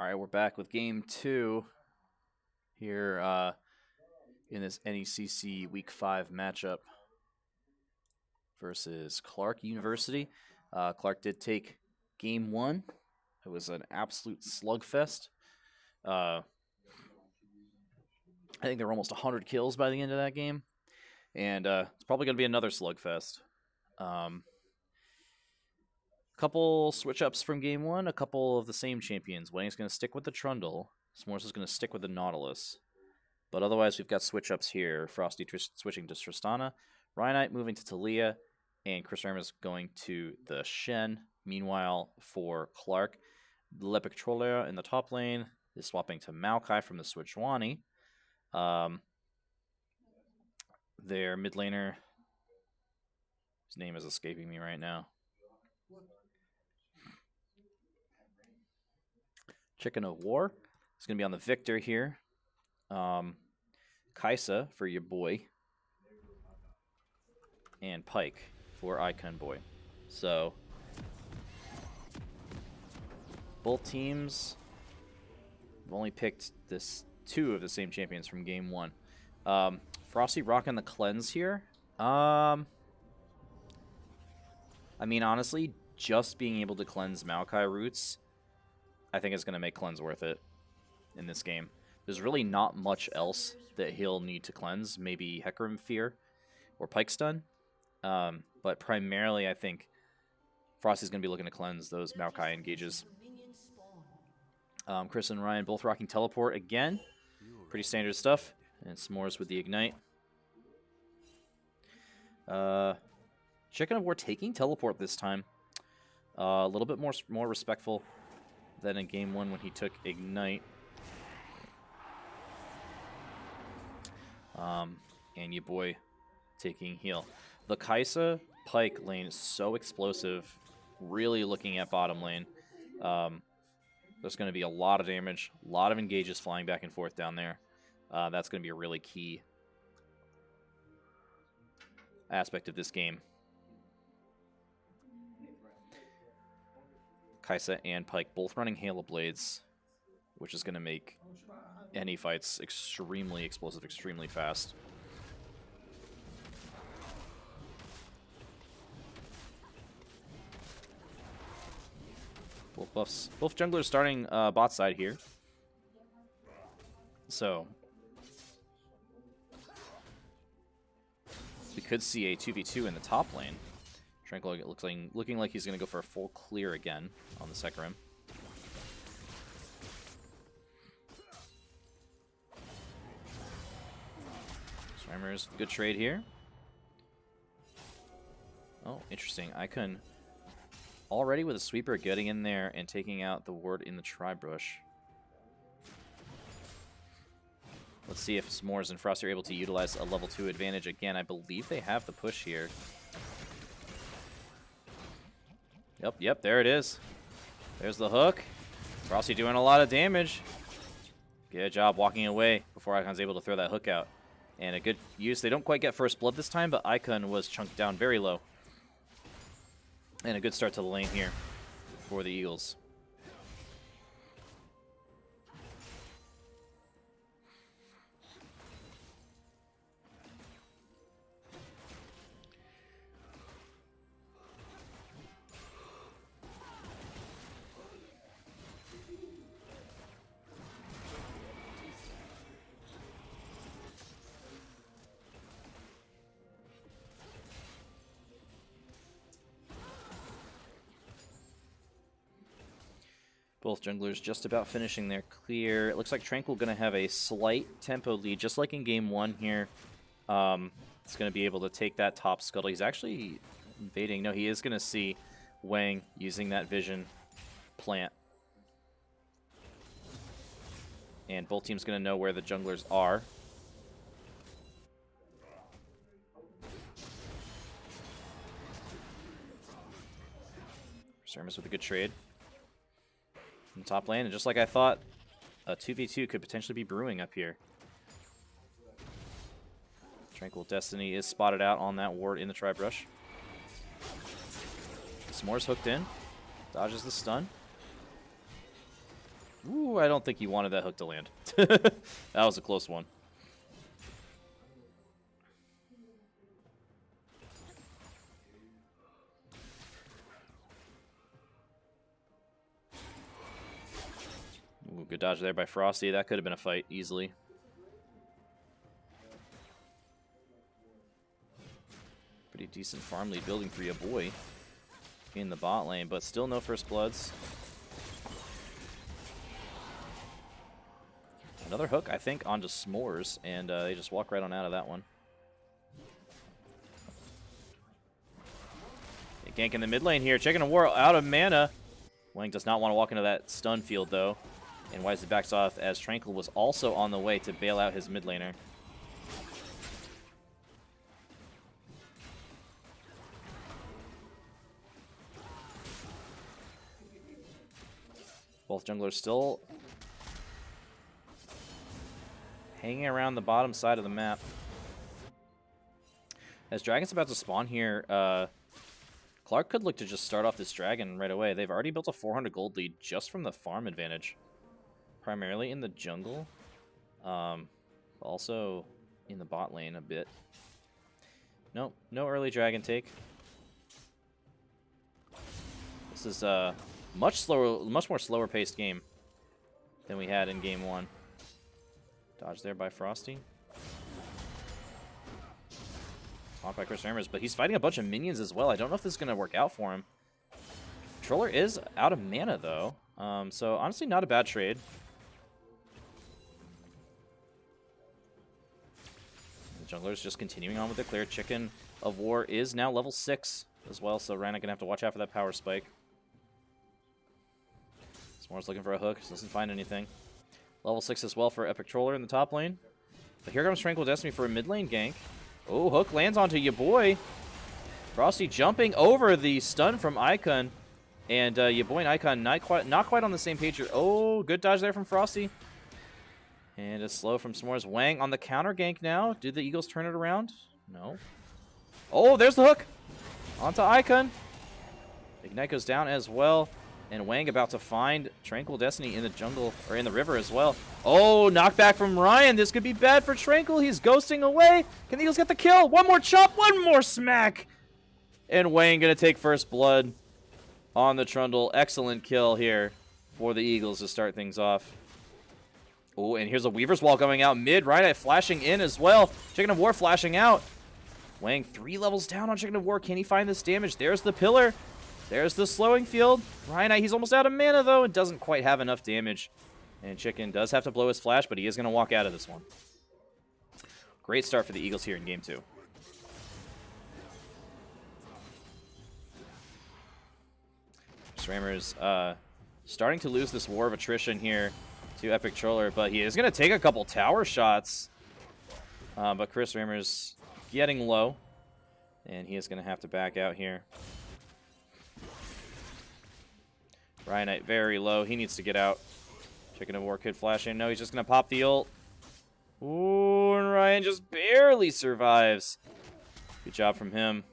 All right, we're back with game 2 here in this NECC Week 5 matchup versus Clarke University. Clarke did take game 1. It was an absolute slugfest. I think there were almost 100 kills by the end of that game, and it's probably going to be another slugfest. Couple switch-ups from game 1, a couple of the same champions. Wang's going to stick with the Trundle. S'mores is going to stick with the Nautilus. But otherwise, we've got switch-ups here. Frosty switching to Tristana, Ryanite moving to Talia, and chrisramrz going to the Shen. Meanwhile, for Clarke, Lepictrolia in the top lane is swapping to Maokai from the Switchwani. Their mid laner, his name is escaping me right now. Chicken of War is going to be on the Victor here. Kaisa for your boy. And Pike for Icon Boy. So, both teams have only picked two of the same champions from game 1. Frosty rocking the cleanse here. I mean, honestly, just being able to cleanse Maokai roots, I think it's going to make cleanse worth it in this game. There's really not much else that he'll need to cleanse. Maybe Hecarim Fear or Pike Stun. But primarily, I think Frosty's going to be looking to cleanse those Maokai engages. Chris and Ryan both rocking Teleport again. Pretty standard stuff. And S'mores with the Ignite. Chicken of War taking Teleport this time. A little bit more respectful than in game 1 when he took Ignite. And your boy taking heal. The Kaisa Pike lane is so explosive. Really looking at bottom lane. There's going to be a lot of damage. A lot of engages flying back and forth down there. That's going to be a really key aspect of this game. Kaisa and Pike both running Halo Blades, which is going to make any fights extremely explosive, extremely fast. Both buffs, both junglers starting bot side here. So we could see a 2v2 in the top lane. Tranquil looking like he's going to go for a full clear again on the Hecarim. chrisramrz, good trade here. Oh, interesting. Icon already with a sweeper getting in there and taking out the ward in the tri-brush. Let's see if S'mores and Frosty are able to utilize a level 2 advantage again. I believe they have the push here. Yep, there it is. There's the hook. Frosty doing a lot of damage. Good job walking away before Icon's able to throw that hook out. And a good use. They don't quite get first blood this time, but Icon was chunked down very low. And a good start to the lane here for the Eagles. Both junglers just about finishing their clear. It looks like Tranquil going to have a slight tempo lead, just like in game 1 here. It's going to be able to take that top scuttle. He's actually invading. No, he is going to see Wang using that vision plant. And both teams going to know where the junglers are. chrisramrz with a good trade in the top lane, and just like I thought, a 2v2 could potentially be brewing up here. Tranquil Destiny is spotted out on that ward in the tri-brush. S'mores hooked in, dodges the stun. Ooh, I don't think he wanted that hook to land. That was a close one. Ooh, good dodge there by Frosty. That could have been a fight easily. Pretty decent farm lead building for your boy in the bot lane, but still no first bloods. Another hook, I think, onto S'mores, and they just walk right on out of that one. A gank in the mid lane here. Chicken of War out of mana. Wang does not want to walk into that stun field, though, and wisely backs off as Tranquil was also on the way to bail out his mid laner. Both junglers still hanging around the bottom side of the map. As Dragon's about to spawn here, Clarke could look to just start off this Dragon right away. They've already built a 400 gold lead just from the farm advantage. Primarily in the jungle. Also in the bot lane a bit. Nope, no early Dragon take. This is much more slower paced game than we had in game 1. Dodge there by Frosty. Taunt by chrisramrz, but he's fighting a bunch of minions as well. I don't know if this is going to work out for him. Controller is out of mana, though. So, honestly, not a bad trade. The jungler's just continuing on with the clear. Chicken of War is now level 6 as well, so Ryanite going to have to watch out for that power spike. S'mores looking for a hook. Doesn't find anything. Level 6 as well for Epic Troller in the top lane. But here comes Tranquil Destiny for a mid lane gank. Oh, hook lands onto your boy. Frosty jumping over the stun from Icon. And your boy and Icon not quite on the same page here. Oh, good dodge there from Frosty. And a slow from S'mores. Wang on the counter gank now. Did the Eagles turn it around? No. Oh, there's the hook. Onto Icon. Ignite goes down as well. And Wang about to find Tranquil Destiny in the jungle, or in the river as well. Oh, knockback from Ryan. This could be bad for Tranquil. He's ghosting away. Can the Eagles get the kill? One more chop, one more smack. And Wang going to take first blood on the Trundle. Excellent kill here for the Eagles to start things off. Oh, and here's a Weaver's Wall going out mid. Ryanite flashing in as well. Chicken of War flashing out. Wang 3 levels down on Chicken of War. Can he find this damage? There's the pillar. There's the slowing field. Ryanite, he's almost out of mana, though, and doesn't quite have enough damage. And Chicken does have to blow his flash, but he is going to walk out of this one. Great start for the Eagles here in Game 2. chrisramrz starting to lose this war of attrition here to Epic Troller, but he is going to take a couple tower shots. But chrisramrz getting low, and he is going to have to back out here. Ryanite very low. He needs to get out. Chicken of War could flash in. No, he's just going to pop the ult. Ooh, and Ryan just barely survives. Good job from him.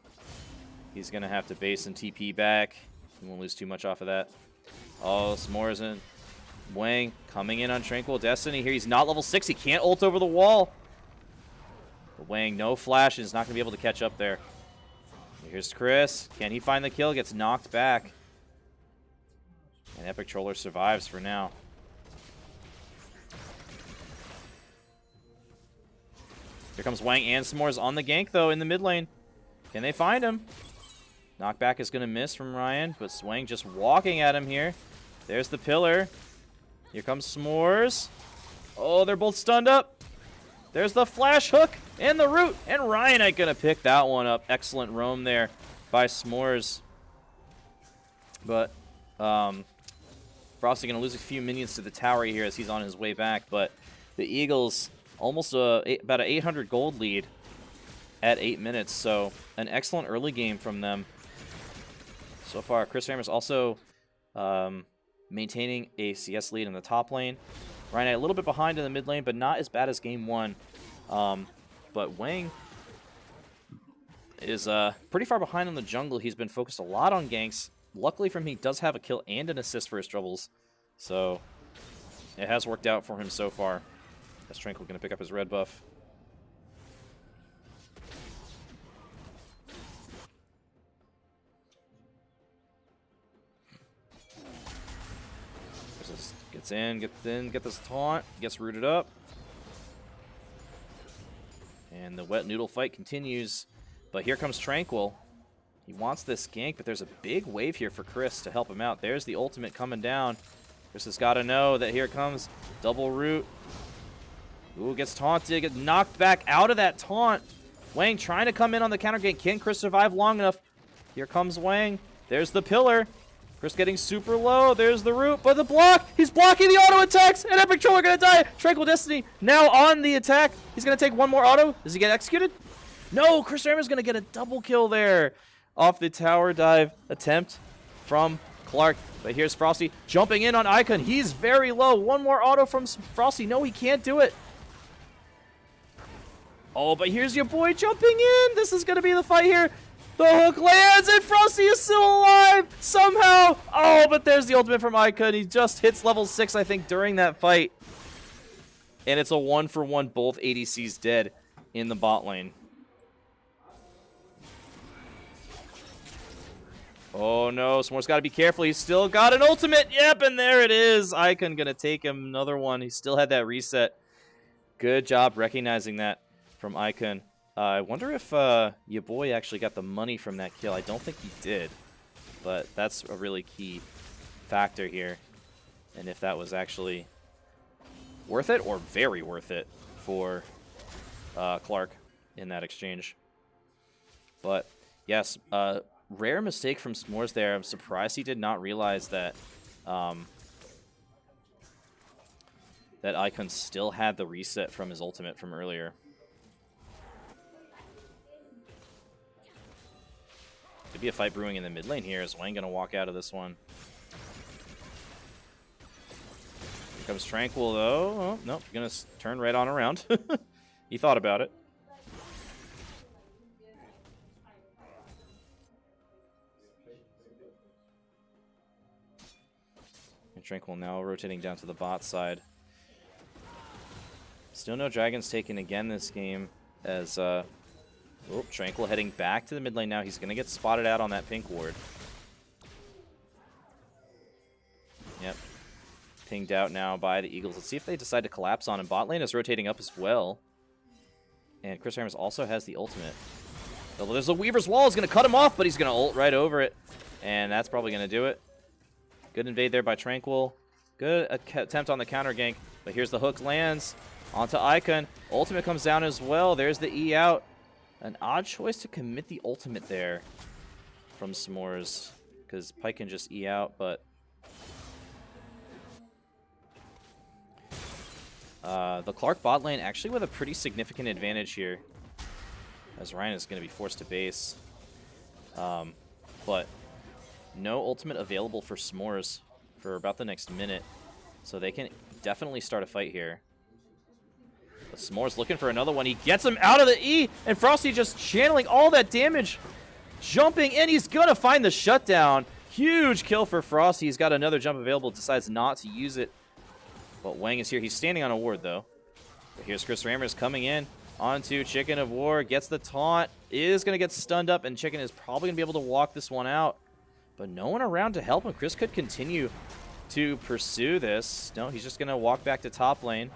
He's going to have to base and TP back. He won't lose too much off of that. Oh, S'mores and Wang coming in on Tranquil Destiny here. He's not level 6. He can't ult over the wall. But Wang, no flash, and is not going to be able to catch up there. Here's Chris. Can he find the kill? Gets knocked back. And Epic Troller survives for now. Here comes Wang and S'mores on the gank, though, in the mid lane. Can they find him? Knockback is going to miss from Ryan, but Wang just walking at him here. There's the pillar. Here comes S'mores. Oh, they're both stunned up. There's the flash hook and the root. And Ryanite going to pick that one up. Excellent roam there by S'mores. But, Frosty going to lose a few minions to the tower here as he's on his way back, but the Eagles almost about an 800 gold lead at 8 minutes, so an excellent early game from them so far. chrisramrz also maintaining a CS lead in the top lane. Ryanite a little bit behind in the mid lane, but not as bad as game 1. But Wang is pretty far behind in the jungle. He's been focused a lot on ganks. Luckily for him, he does have a kill and an assist for his troubles. So It has worked out for him so far. That's Tranquil going to pick up his red buff. Gets in, get this taunt, gets rooted up. And the wet noodle fight continues. But here comes Tranquil. He wants this gank, but there's a big wave here for Chris to help him out. There's the ultimate coming down. Chris has got to know that here comes double root. Ooh, gets taunted, gets knocked back out of that taunt. Wang trying to come in on the counter gank. Can Chris survive long enough? Here comes Wang. There's the pillar. Chris getting super low. There's the root, but the block. He's blocking the auto attacks, and Epic Troll are going to die. Tranquil Destiny now on the attack. He's going to take one more auto. Does he get executed? No, chrisramrz is going to get a double kill there off the tower dive attempt from Clarke. But here's Frosty jumping in on Icon. He's very low. One more auto from Frosty. No, he can't do it. Oh, but here's your boy jumping in. This is going to be the fight here. The hook lands, and Frosty is still alive somehow. Oh, but there's the ultimate from Icon. He just hits level 6, I think, during that fight. And it's a 1-for-1. Both ADCs dead in the bot lane. Oh, no. S'more's got to be careful. He's still got an ultimate. Yep, and there it is. Icon going to take him another one. He still had that reset. Good job recognizing that from Icon. I wonder if your boy actually got the money from that kill. I don't think he did, but that's a really key factor here. And if that was actually worth it or very worth it for Clarke in that exchange. But yes, rare mistake from S'mores there. I'm surprised he did not realize that that Icon still had the reset from his ultimate from earlier. Could be a fight brewing in the mid lane here. Is Wang going to walk out of this one? Here comes Tranquil, though. Oh, nope. Going to turn right on around. He thought about it. And Tranquil now rotating down to the bot side. Still no dragons taken again this game as... Oh, Tranquil heading back to the mid lane now. He's going to get spotted out on that pink ward. Yep. Pinged out now by the Eagles. Let's see if they decide to collapse on him. Bot lane is rotating up as well. And chrisramrz also has the ultimate. Although there's a Weaver's Wall. Is going to cut him off, but he's going to ult right over it. And that's probably going to do it. Good invade there by Tranquil. Good attempt on the counter gank. But here's the hook lands onto Icon. Ultimate comes down as well. There's the E out. An odd choice to commit the ultimate there from S'mores, because Pike can just E out, but the Clarke bot lane actually with a pretty significant advantage here, as Ryan is going to be forced to base. But no ultimate available for S'mores for about the next minute, so they can definitely start a fight here. But S'mores looking for another one. He gets him out of the E, and Frosty just channeling all that damage. Jumping in, he's going to find the shutdown. Huge kill for Frosty. He's got another jump available, decides not to use it. But Wang is here. He's standing on a ward, though. But here's chrisramrz coming in onto Chicken of War. Gets the taunt. Is going to get stunned up, and Chicken is probably going to be able to walk this one out. But no one around to help him. Chris could continue to pursue this. No, he's just going to walk back to top lane.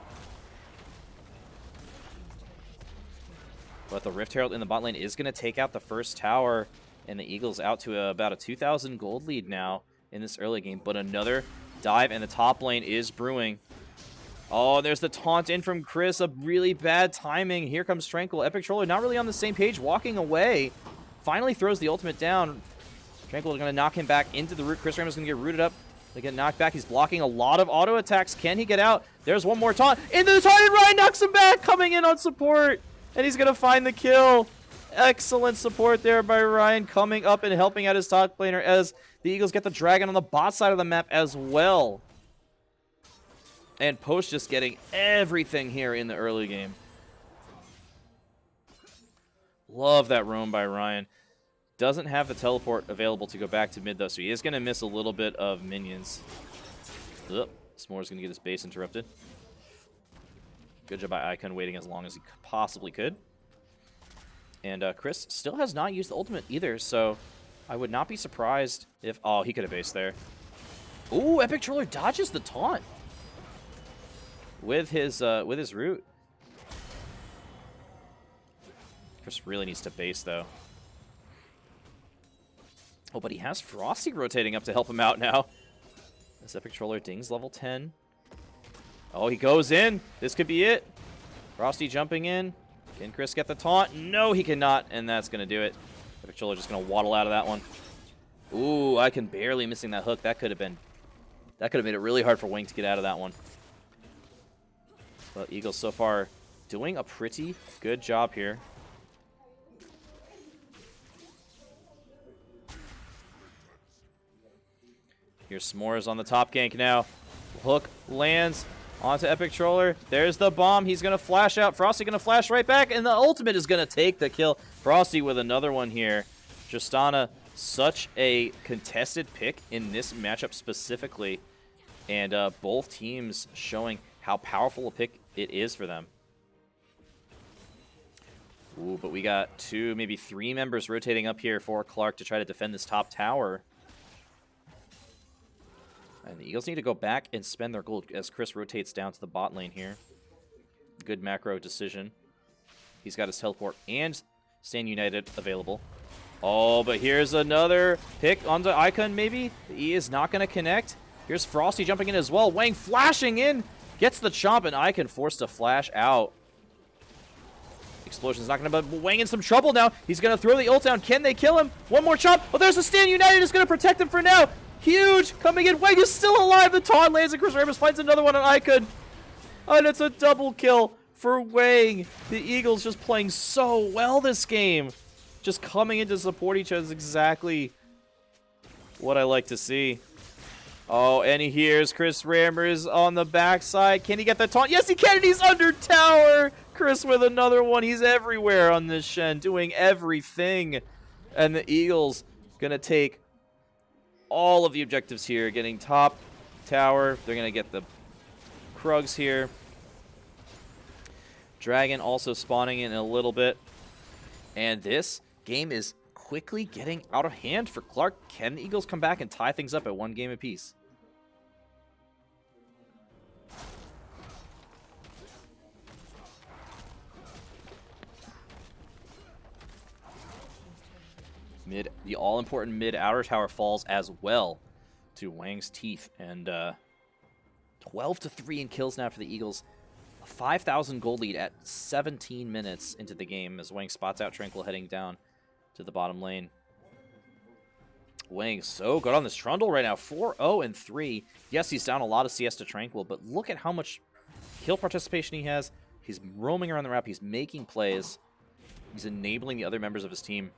But the Rift Herald in the bot lane is going to take out the first tower, and the Eagles out to about a 2,000 gold lead now in this early game. But another dive, and the top lane is brewing. Oh, there's the taunt in from Chris. A really bad timing. Here comes Tranquil. Epic Troller not really on the same page, walking away. Finally throws the ultimate down. Tranquil is going to knock him back into the root. chrisramrz is going to get rooted up. They get knocked back. He's blocking a lot of auto attacks. Can he get out? There's one more taunt. Into the taunt, and Ryan knocks him back, coming in on support. And he's going to find the kill. Excellent support there by Ryan, coming up and helping out his top laner as the Eagles get the dragon on the bot side of the map as well. And Post just getting everything here in the early game. Love that roam by Ryan. Doesn't have the teleport available to go back to mid, though, so he is going to miss a little bit of minions. Oop. S'more's going to get his base interrupted. Good job by Icon waiting as long as he possibly could. And Chris still has not used the ultimate either, so I would not be surprised if... Oh, he could have based there. Ooh, Epic Troller dodges the taunt with his root. Chris really needs to base, though. Oh, but he has Frosty rotating up to help him out now. This Epic Troller dings level 10. Oh, he goes in. This could be it. Frosty jumping in. Can Chris get the taunt? No, he cannot, and that's going to do it. Epic Troller just going to waddle out of that one. Ooh, I can barely missing that hook. That could have made it really hard for Wang to get out of that one. But Eagles so far doing a pretty good job here. Here's S'mores on the top gank now. Hook lands onto Epic Troller. There's the bomb. He's going to flash out. Frosty going to flash right back, and the ultimate is going to take the kill. Frosty with another one here. Justana, such a contested pick in this matchup specifically, and both teams showing how powerful a pick it is for them. Ooh, but we got 2, maybe 3 members rotating up here for Clarke to try to defend this top tower. And the Eagles need to go back and spend their gold as Chris rotates down to the bot lane here. Good macro decision. He's got his teleport and Stand United available. Oh, but here's another pick onto Icon, maybe. The E is not going to connect. Here's Frosty jumping in as well. Wang flashing in. Gets the chomp, and Icon forced to flash out. Explosion's not going to... But Wang in some trouble now. He's going to throw the ult down. Can they kill him? One more chomp. Oh, there's a Stand United. Is going to protect him for now. Huge! Coming in. Wang is still alive. The taunt lands, and chrisramrz finds another one on Icon. And it's a double kill for Wang. The Eagles just playing so well this game. Just coming in to support each other is exactly what I like to see. Oh, and here's chrisramrz on the backside. Can he get the taunt? Yes, he can, and he's under tower. Chris with another one. He's everywhere on this Shen, doing everything. And the Eagles going to take all of the objectives here, getting top tower. They're going to get the Krugs here. Dragon also spawning in a little bit. And this game is quickly getting out of hand for Clarke. Can the Eagles come back and tie things up at 1 game apiece? The all-important mid-outer tower falls as well to Wang's teeth. And 12-3 in kills now for the Eagles. A 5,000 gold lead at 17 minutes into the game as Wang spots out Tranquil heading down to the bottom lane. Wang so good on this Trundle right now. 4-0-3. Yes, he's down a lot of CS to Tranquil, but look at how much kill participation he has. He's roaming around the map. He's making plays. He's enabling the other members of his team.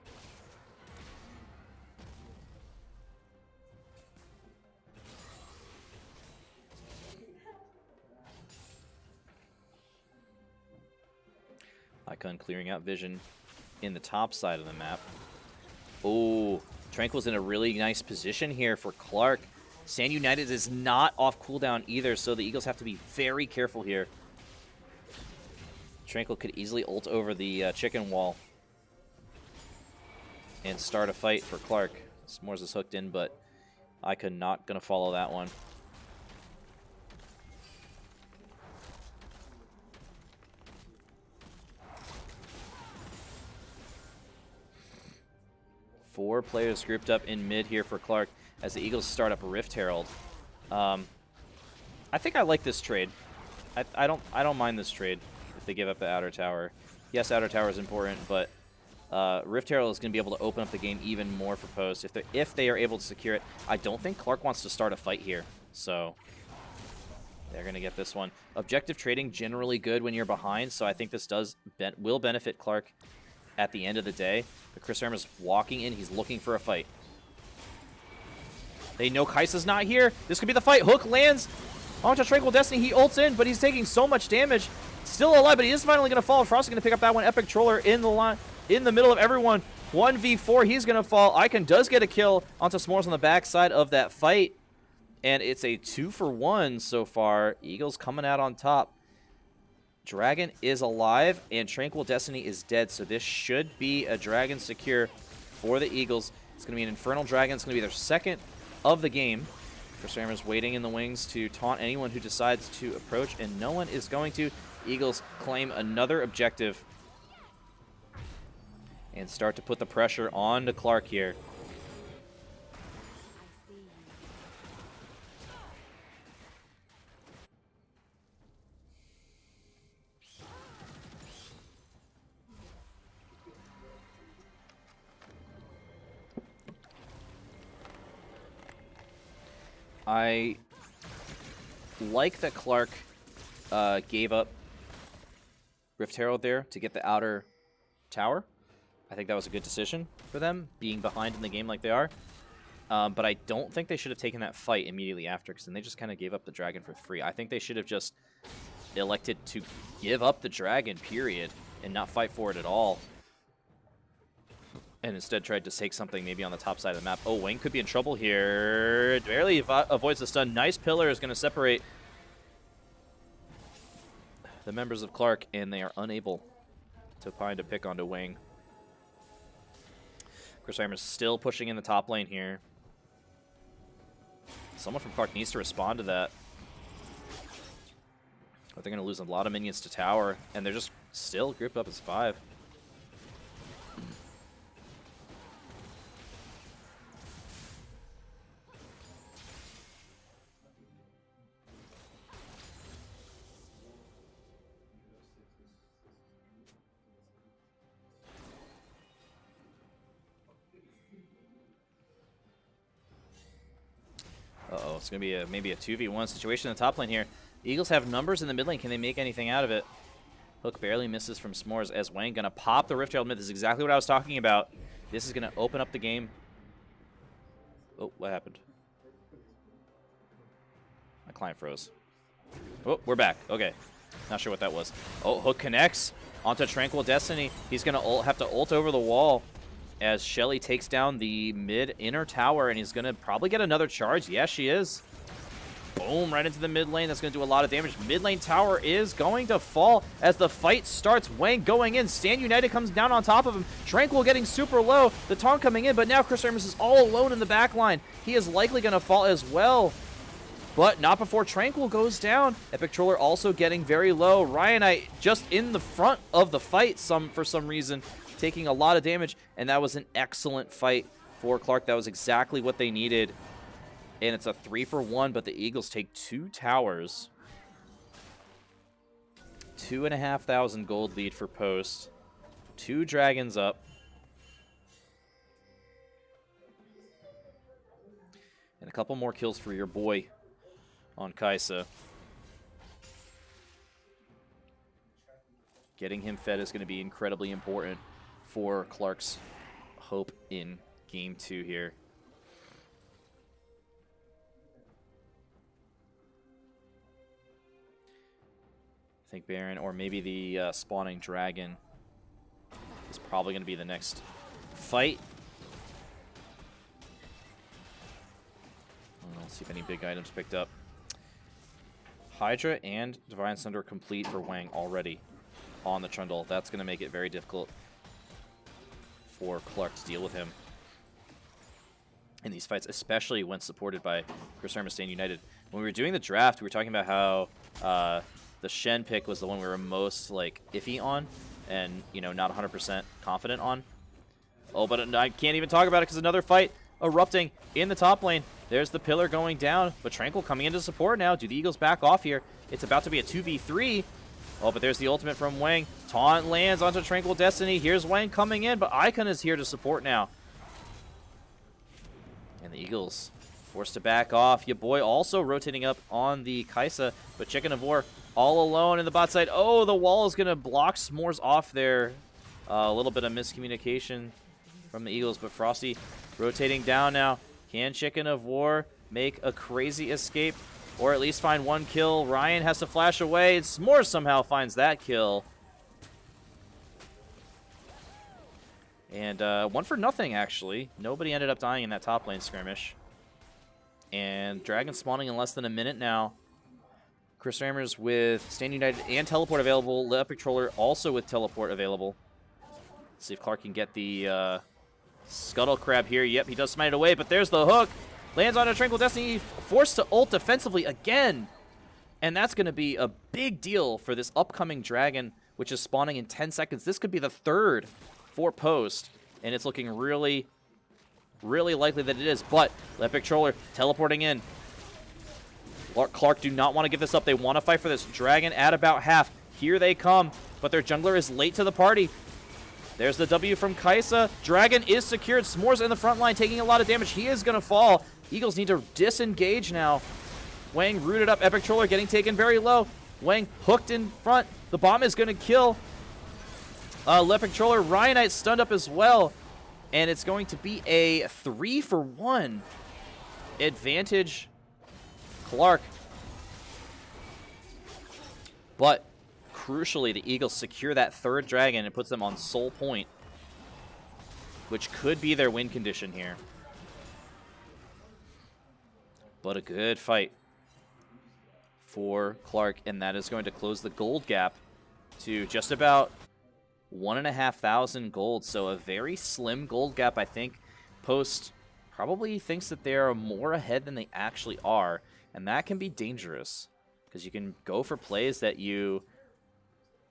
Icon clearing out vision in the top side of the map. Oh, Tranquil's in a really nice position here for Clarke. Stand United is not off cooldown either, so the Eagles have to be very careful here. Tranquil could easily ult over the chicken wall and start a fight for Clarke. S'mores is hooked in, but Icon not going to follow that one. Four players grouped up in mid here for Clarke as the Eagles start up Rift Herald. I think I like this trade. I don't mind this trade if they give up the outer tower. Yes, outer tower is important, but Rift Herald is going to be able to open up the game even more for Post if they are able to secure it. I don't think Clarke wants to start a fight here, so they're going to get this one. Objective trading generally good when you're behind, so I think this will benefit Clarke at the end of the day. But chrisramrz is walking in. He's looking for a fight. They know Kai'Sa's not here. This could be the fight. Hook lands onto Tranquil Destiny. He ults in, but he's taking so much damage. Still alive, but he is finally going to fall. Frost is going to pick up that one. Epic Troller in the line, in the middle of everyone. 1v4. He's going to fall. Icon does get a kill onto S'mores on the backside of that fight. And it's a 2-for-1 so far. Eagles coming out on top. Dragon is alive, and Tranquil Destiny is dead, so this should be a Dragon secure for the Eagles. It's going to be an Infernal Dragon. It's going to be their second of the game. chrisramrz waiting in the wings to taunt anyone who decides to approach, and no one is going to. Eagles claim another objective and start to put the pressure on to Clarke here. I like that Clarke gave up Rift Herald there to get the outer tower. I think that was a good decision for them, being behind in the game like they are. But I don't think they should have taken that fight immediately after, because then they just kind of gave up the dragon for free. I think they should have just elected to give up the dragon, period, and not fight for it at all. And instead tried to take something maybe on the top side of the map. Oh, Wang could be in trouble here. Barely avoids the stun. Nice pillar is going to separate the members of Clarke, and they are unable to find a pick onto Wang. chrisramrz still pushing in the top lane here. Someone from Clarke needs to respond to that. But they're going to lose a lot of minions to tower, and they're just still grouped up as 5. Uh-oh, it's going to be maybe a 2v1 situation in the top lane here. Eagles have numbers in the mid lane. Can they make anything out of it? Hook barely misses from S'mores as Wang going to pop the Rift Herald mid. This is exactly what I was talking about. This is going to open up the game. Oh, what happened? My client froze. Oh, we're back. Okay. Not sure what that was. Oh, Hook connects onto Tranquil Destiny. He's going to have to ult over the wall as Shelly takes down the mid inner tower, and he's going to probably get another charge. Yes, she is. Boom, right into the mid lane. That's going to do a lot of damage. Mid lane tower is going to fall as the fight starts. Wang going in. Stand United comes down on top of him. Tranquil getting super low. The taunt coming in, but now chrisramrz is all alone in the back line. He is likely going to fall as well, but not before Tranquil goes down. Epic Troller also getting very low. Ryanite just in the front of the fight for some reason, taking a lot of damage, and that was an excellent fight for Clarke. That was exactly what they needed. And it's a 3-for-1, but the Eagles take 2 towers. 2,500 gold lead for post. 2 dragons up. And a couple more kills for your boy on Kai'Sa. Getting him fed is going to be incredibly important for Clarke's hope in Game 2 here. I think Baron, or maybe the spawning dragon, is probably going to be the next fight. Let's see if any big items picked up. Hydra and Divine Sunder complete for Wang already on the Trundle. That's going to make it very difficult for Clarke to deal with him in these fights, especially when supported by chrisramrz Stand United. When we were doing the draft, we were talking about how the Shen pick was the one we were most iffy on, and not 100% confident on. Oh, but I can't even talk about it because another fight erupting in the top lane. There's the pillar going down, but Tranquil coming into support now. Do the Eagles back off here? It's about to be a 2v3. Oh, but there's the ultimate from Wang. Taunt lands onto Tranquil Destiny. Here's Wang coming in, but Icon is here to support now. And the Eagles forced to back off. Your boy also rotating up on the Kai'Sa, but Chicken of War all alone in the bot side. Oh, the wall is going to block S'mores off there. A little bit of miscommunication from the Eagles, but Frosty rotating down now. Can Chicken of War make a crazy escape, or at least find one kill? Ryan has to flash away. S'mores somehow finds that kill. And 1 for nothing, actually. Nobody ended up dying in that top lane skirmish. And Dragon spawning in less than a minute now. chrisramrz with Stand United and Teleport available. Epic Troller also with Teleport available. Let's see if Clarke can get the Scuttle Crab here. Yep, he does smite it away, but there's the hook. Lands on a Tranquil Destiny, forced to ult defensively again. And that's going to be a big deal for this upcoming Dragon, which is spawning in 10 seconds. This could be the third for Post, and it's looking really, really likely that it is. But Epic Troller teleporting in. Clarke do not want to give this up. They want to fight for this. Dragon at about half. Here they come, but their jungler is late to the party. There's the W from Kai'Sa. Dragon is secured. S'more's in the front line taking a lot of damage. He is going to fall. Eagles need to disengage now. Wang rooted up. Epic Troller getting taken very low. Wang hooked in front. The bomb is going to kill Epic Troller. Ryanite stunned up as well. And it's going to be a 3-for-1 advantage Clarke. But crucially, the Eagles secure that third Dragon and puts them on Soul Point, which could be their win condition here. But a good fight for Clarke, and that is going to close the gold gap to just about 1,500 gold. So a very slim gold gap, I think. Post probably thinks that they are more ahead than they actually are, and that can be dangerous because you can go for plays that you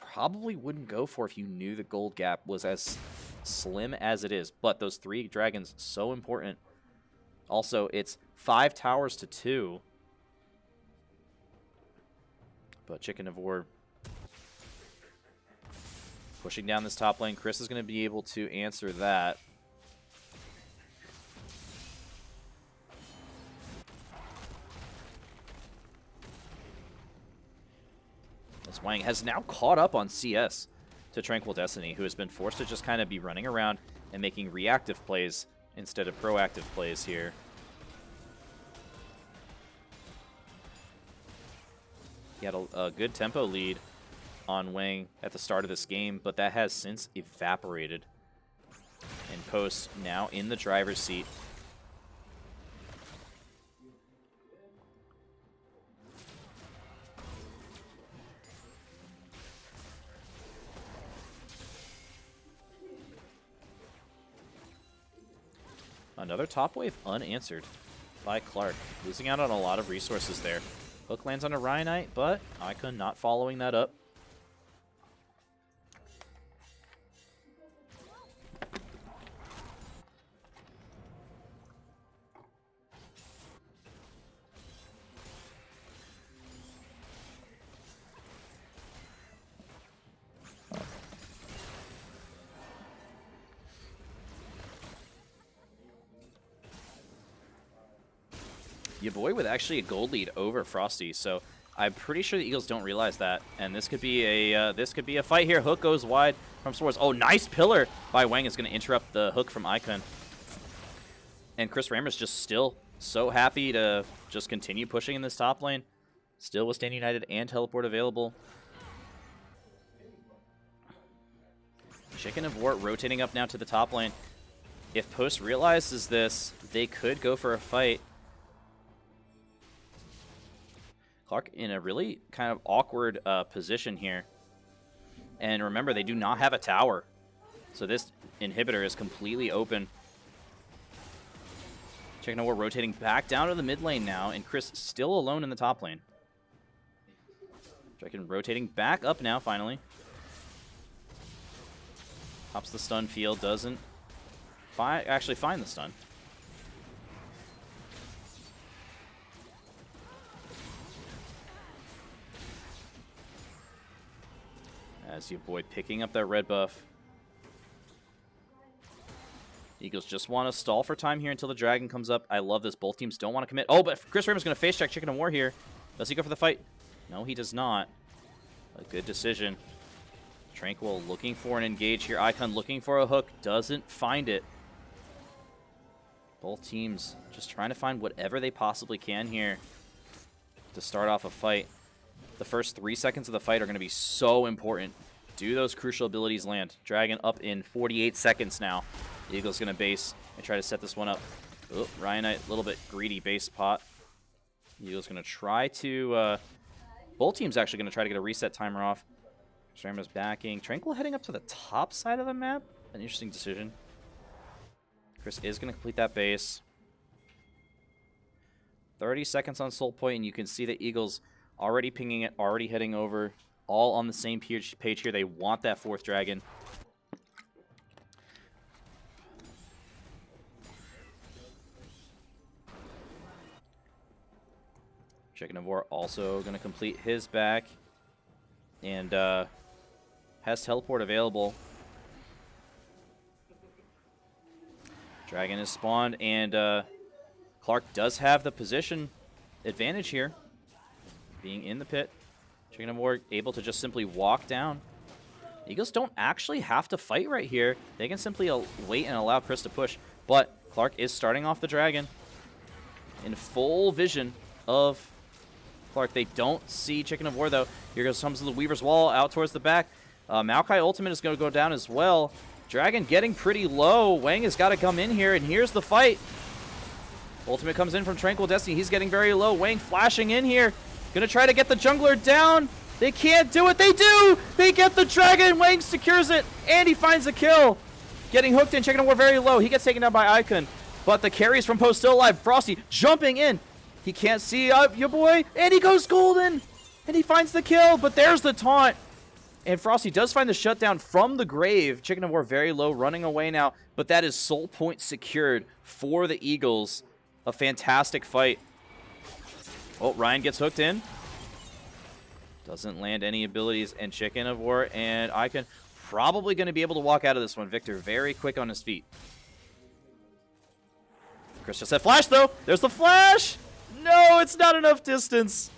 probably wouldn't go for if you knew the gold gap was as slim as it is. But those 3 dragons, so important. Also, it's 5 towers to 2. But Chicken of War pushing down this top lane. Chris is going to be able to answer that. As Wang has now caught up on CS to Tranquil Destiny, who has been forced to just kind of be running around and making reactive plays instead of proactive plays here. He had a good tempo lead on Wang at the start of this game, but that has since evaporated. And Post now in the driver's seat. Another top wave unanswered by Clarke, losing out on a lot of resources there. Hook lands on a Ryanite, but Icon not following that up. Your boy with actually a gold lead over Frosty, so I'm pretty sure the Eagles don't realize that, and this could be a fight here. Hook goes wide from Swords. Oh, nice pillar by Wang is going to interrupt the hook from Icon, and chrisramrz just still so happy to just continue pushing in this top lane, still with Stand United and Teleport available. Chicken of War rotating up now to the top lane. If Post realizes this, they could go for a fight. Clarke in a really kind of awkward position here. And remember, they do not have a tower. So this inhibitor is completely open. Chicken of War rotating back down to the mid lane now, and Chris still alone in the top lane. Chicken rotating back up now, finally. Pops the stun field, doesn't actually find the stun. As you avoid picking up that red buff. Eagles just want to stall for time here until the dragon comes up. I love this. Both teams don't want to commit. Oh, but chrisramrz is going to face check Chicken of War here. Does he go for the fight? No, he does not. A good decision. Tranquil looking for an engage here. Icon looking for a hook. Doesn't find it. Both teams just trying to find whatever they possibly can here to start off a fight. The first 3 seconds of the fight are going to be so important. Do those crucial abilities land? Dragon up in 48 seconds now. The Eagle's going to base and try to set this one up. Oh, Ryanite, a little bit greedy base pot. Eagles going to try to... both teams actually going to try to get a reset timer off. Ramrz backing. Tranquil heading up to the top side of the map. An interesting decision. Chris is going to complete that base. 30 seconds on Soul Point, and you can see the Eagles already pinging it, already heading over. All on the same page here. They want that 4th dragon. Chicken of War also going to complete his back. And has teleport available. Dragon is spawned, and Clarke does have the position advantage here. Being in the pit. Chicken of War able to just simply walk down. Eagles don't actually have to fight right here. They can simply wait and allow Chris to push. But Clarke is starting off the dragon in full vision of Clarke. They don't see Chicken of War, though. Here comes the Weaver's Wall out towards the back. Maokai ultimate is going to go down as well. Dragon getting pretty low. Wang has got to come in here, and here's the fight. Ultimate comes in from Tranquil Destiny. He's getting very low. Wang flashing in here. Gonna try to get the jungler down. They can't do it. They do! They get the dragon. Wang secures it, and he finds the kill. Getting hooked in. Chicken of War very low. He gets taken down by Icon. But the carries from Post still alive. Frosty jumping in. He can't see your boy, and he goes golden. And he finds the kill, but there's the taunt. And Frosty does find the shutdown from the grave. Chicken of War very low, running away now. But that is Soul Point secured for the Eagles. A fantastic fight. Oh, Ryan gets hooked in. Doesn't land any abilities. And Chicken of War and Icon probably going to be able to walk out of this one. Victor very quick on his feet. Chris just had flash, though. There's the flash. No, it's not enough distance.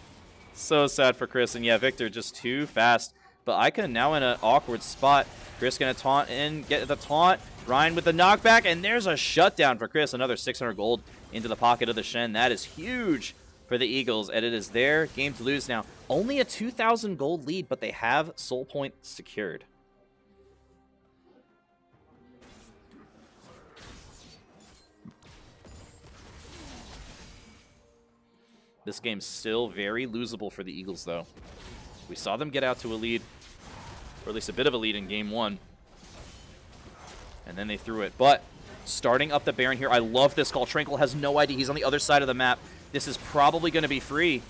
So sad for Chris. And yeah, Victor just too fast. But Icon now in an awkward spot. Chris going to taunt in, get the taunt. Ryan with the knockback. And there's a shutdown for Chris. Another 600 gold into the pocket of the Shen. That is huge for the Eagles, and it is their game to lose now. Only a 2,000 gold lead, but they have Soul Point secured. This game's still very losable for the Eagles, though. We saw them get out to a lead, or at least a bit of a lead in game 1. And then they threw it. But starting up the Baron here, I love this call. Tranquil has no idea. He's on the other side of the map. This is probably going to be free.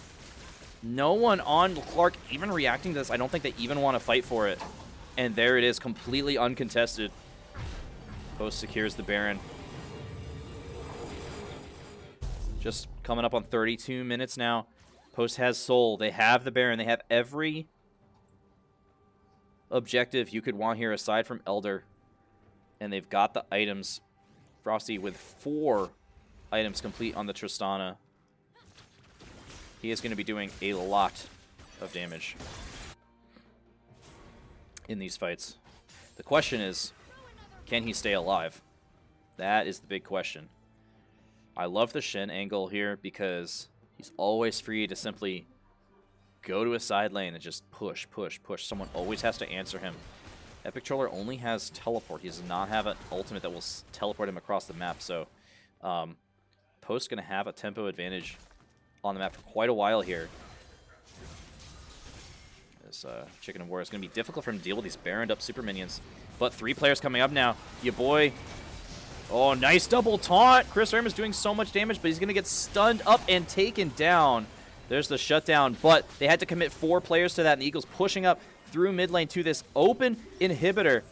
No one on Clarke even reacting to this. I don't think they even want to fight for it. And there it is, completely uncontested. Post secures the Baron. Just coming up on 32 minutes now. Post has Soul. They have the Baron. They have every objective you could want here aside from Elder. And they've got the items. Frosty with 4 items complete on the Tristana. He is going to be doing a lot of damage in these fights. The question is, can he stay alive? That is the big question. I love the Shen angle here because he's always free to simply go to a side lane and just push, push, push. Someone always has to answer him. Epic Troller only has teleport. He does not have an ultimate that will teleport him across the map. So Post's going to have a tempo advantage on the map for quite a while here. This Chicken of War is going to be difficult for him to deal with these Baroned up super minions. But 3 players coming up now. Your boy. Oh, nice double taunt. chrisramrz is doing so much damage, but he's going to get stunned up and taken down. There's the shutdown, but they had to commit 4 players to that, and the Eagles pushing up through mid lane to this open inhibitor.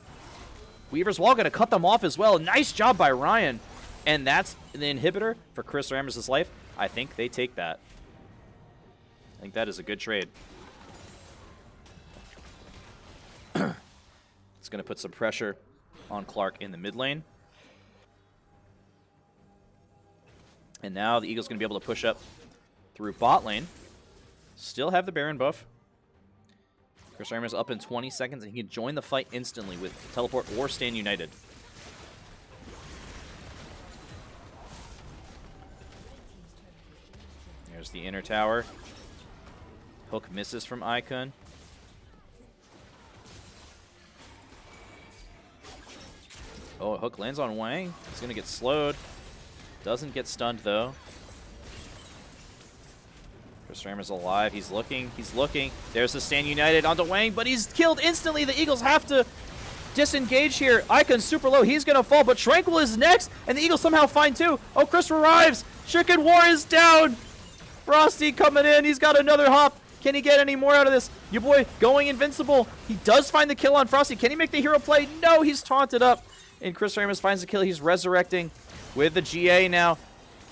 Weaver's Wall going to cut them off as well. Nice job by Ryan. And that's the inhibitor for chrisramrz's life. I think they take that. I think that is a good trade. It's going to put some pressure on Clarke in the mid lane. And now the Eagles going to be able to push up through bot lane. Still have the Baron buff. chrisramrz up in 20 seconds, and he can join the fight instantly with teleport or stand united. There's the inner tower. Hook misses from Icon. Oh, Hook lands on Wang. He's going to get slowed. Doesn't get stunned, though. chrisramrz alive. He's looking. He's looking. There's the stand united onto Wang, but he's killed instantly. The Eagles have to disengage here. Icon's super low. He's going to fall, but Tranquil is next, and the Eagles somehow find two. Oh, Chris arrives. Chicken War is down. Frosty coming in. He's got another hop. Can he get any more out of this? Your boy going invincible. He does find the kill on Frosty. Can he make the hero play? No, he's taunted up. And chrisramrz finds the kill. He's resurrecting with the GA now.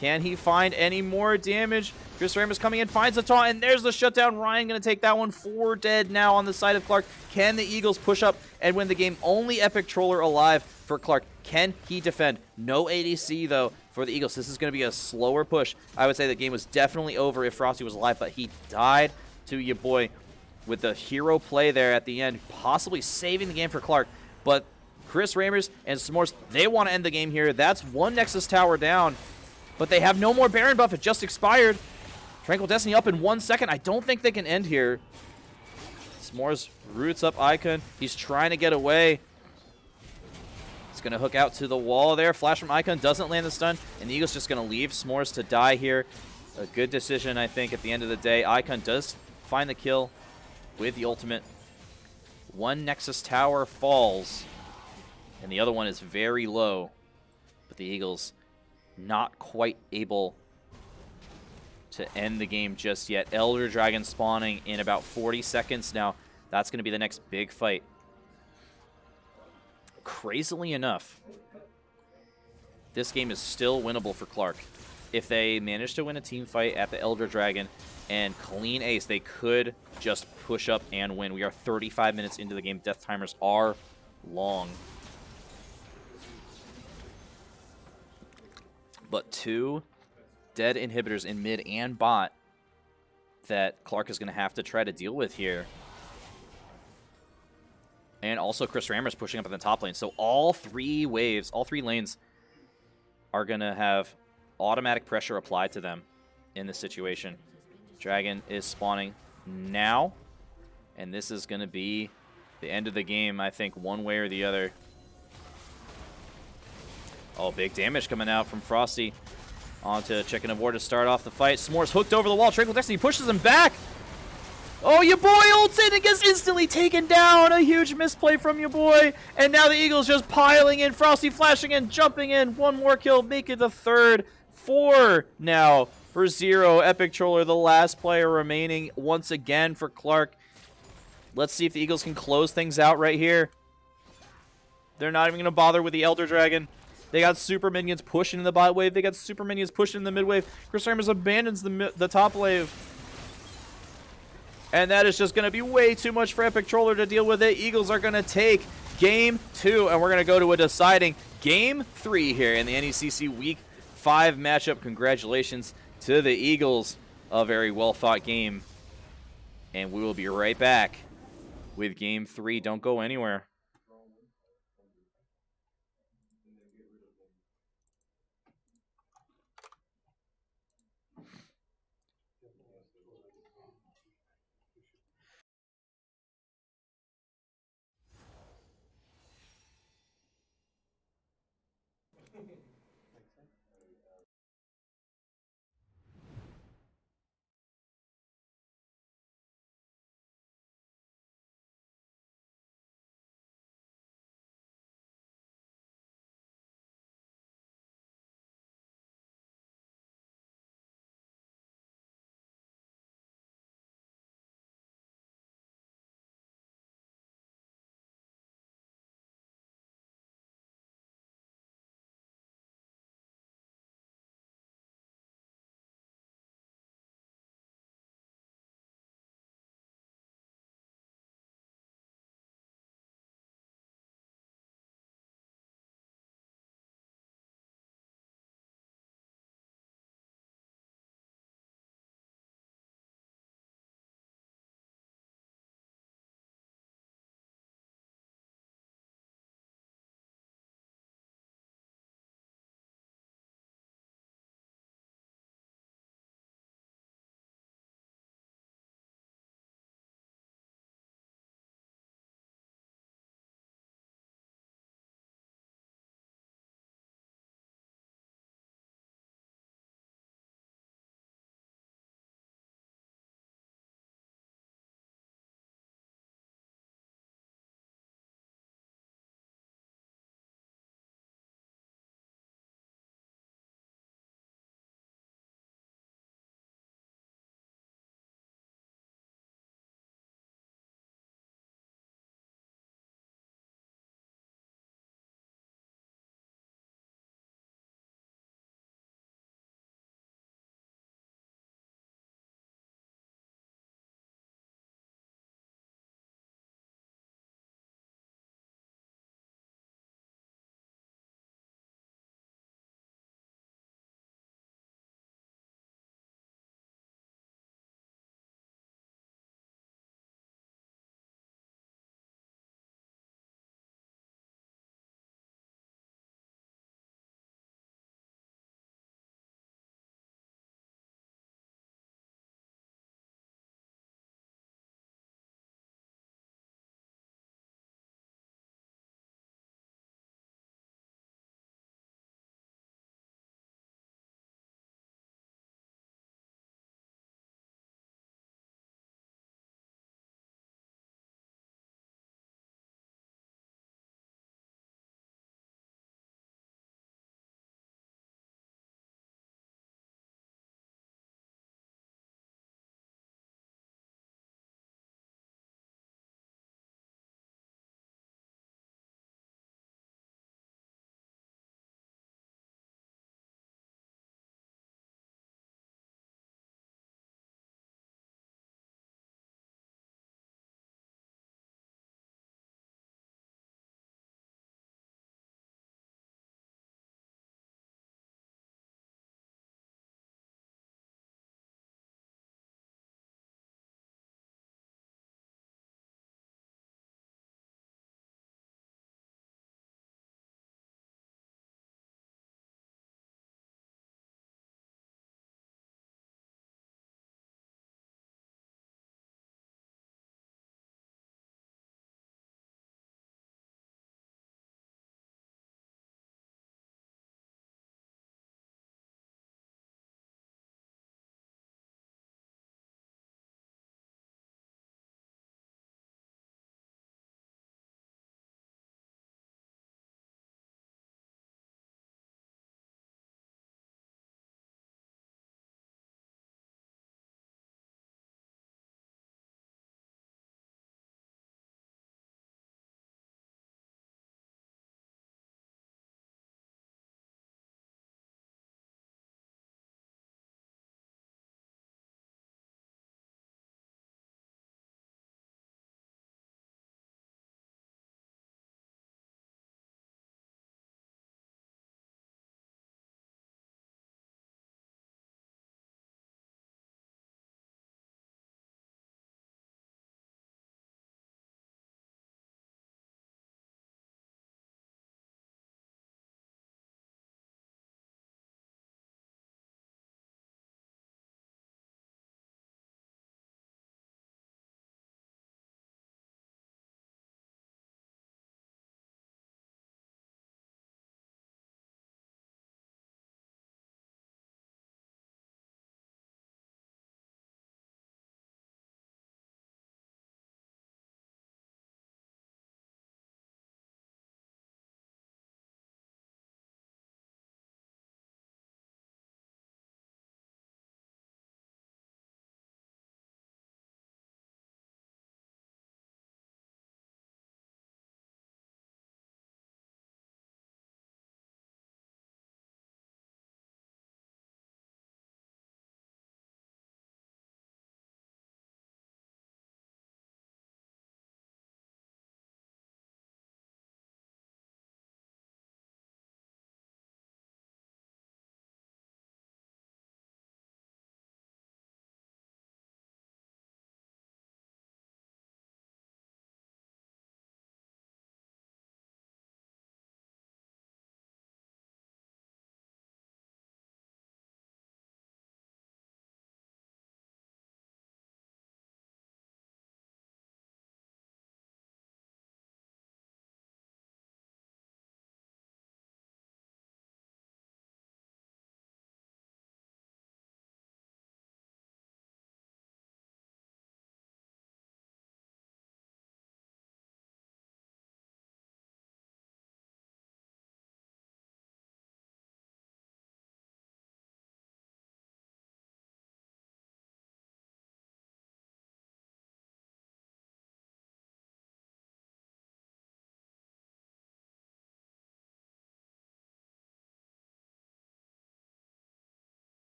Can he find any more damage? chrisramrz coming in, finds the taunt, and there's the shutdown. Ryan going to take that one. 4 dead now on the side of Clarke. Can the Eagles push up and win the game? Only Epic Troller alive for Clarke. Can he defend? No ADC, though, for the Eagles. This is going to be a slower push. I would say the game was definitely over if Frosty was alive, but he died to your boy with the hero play there at the end, possibly saving the game for Clarke. But chrisramrz and S'mores, they want to end the game here. That's one Nexus tower down, but they have no more Baron buff. It just expired. Tranquil Destiny up in 1 second. I don't think they can end here. S'mores roots up Icon. He's trying to get away. He's going to hook out to the wall there. Flash from Icon doesn't land the stun, and the Eagles just going to leave S'mores to die here. A good decision, I think, at the end of the day. Icon does find the kill with the ultimate. One Nexus tower falls, and the other one is very low. But the Eagles not quite able to end the game just yet. Elder Dragon spawning in about 40 seconds now. That's going to be the next big fight. Crazily enough, this game is still winnable for Clarke. If they manage to win a team fight at the Elder Dragon and clean ace, they could just push up and win. We are 35 minutes into the game. Death timers are long. But 2 dead inhibitors in mid and bot that Clarke is going to have to try to deal with here. And also chrisramrz pushing up in the top lane. So all 3 waves, all 3 lanes are going to have automatic pressure applied to them in this situation. Dragon is spawning now, and this is going to be the end of the game, I think, one way or the other. Oh, big damage coming out from Frosty onto Chicken of War to start off the fight. S'mores hooked over the wall. Tranquil Destiny pushes him back. Oh, your boy ults in and gets instantly taken down. A huge misplay from your boy. And now the Eagles just piling in. Frosty flashing in, jumping in. One more kill, make it the third. 4 now for 0. Epic Troller, the last player remaining once again for Clarke. Let's see if the Eagles can close things out right here. They're not even going to bother with the Elder Dragon. They got super minions pushing in the bot wave. They got super minions pushing in the mid wave. chrisramrz abandons the top wave. And that is just going to be way too much for Epic Troller to deal with it. Eagles are going to take game 2, and we're going to go to a deciding game 3 here in the NECC Week 5 matchup. Congratulations to the Eagles. A very well-fought game. And we will be right back with game 3. Don't go anywhere.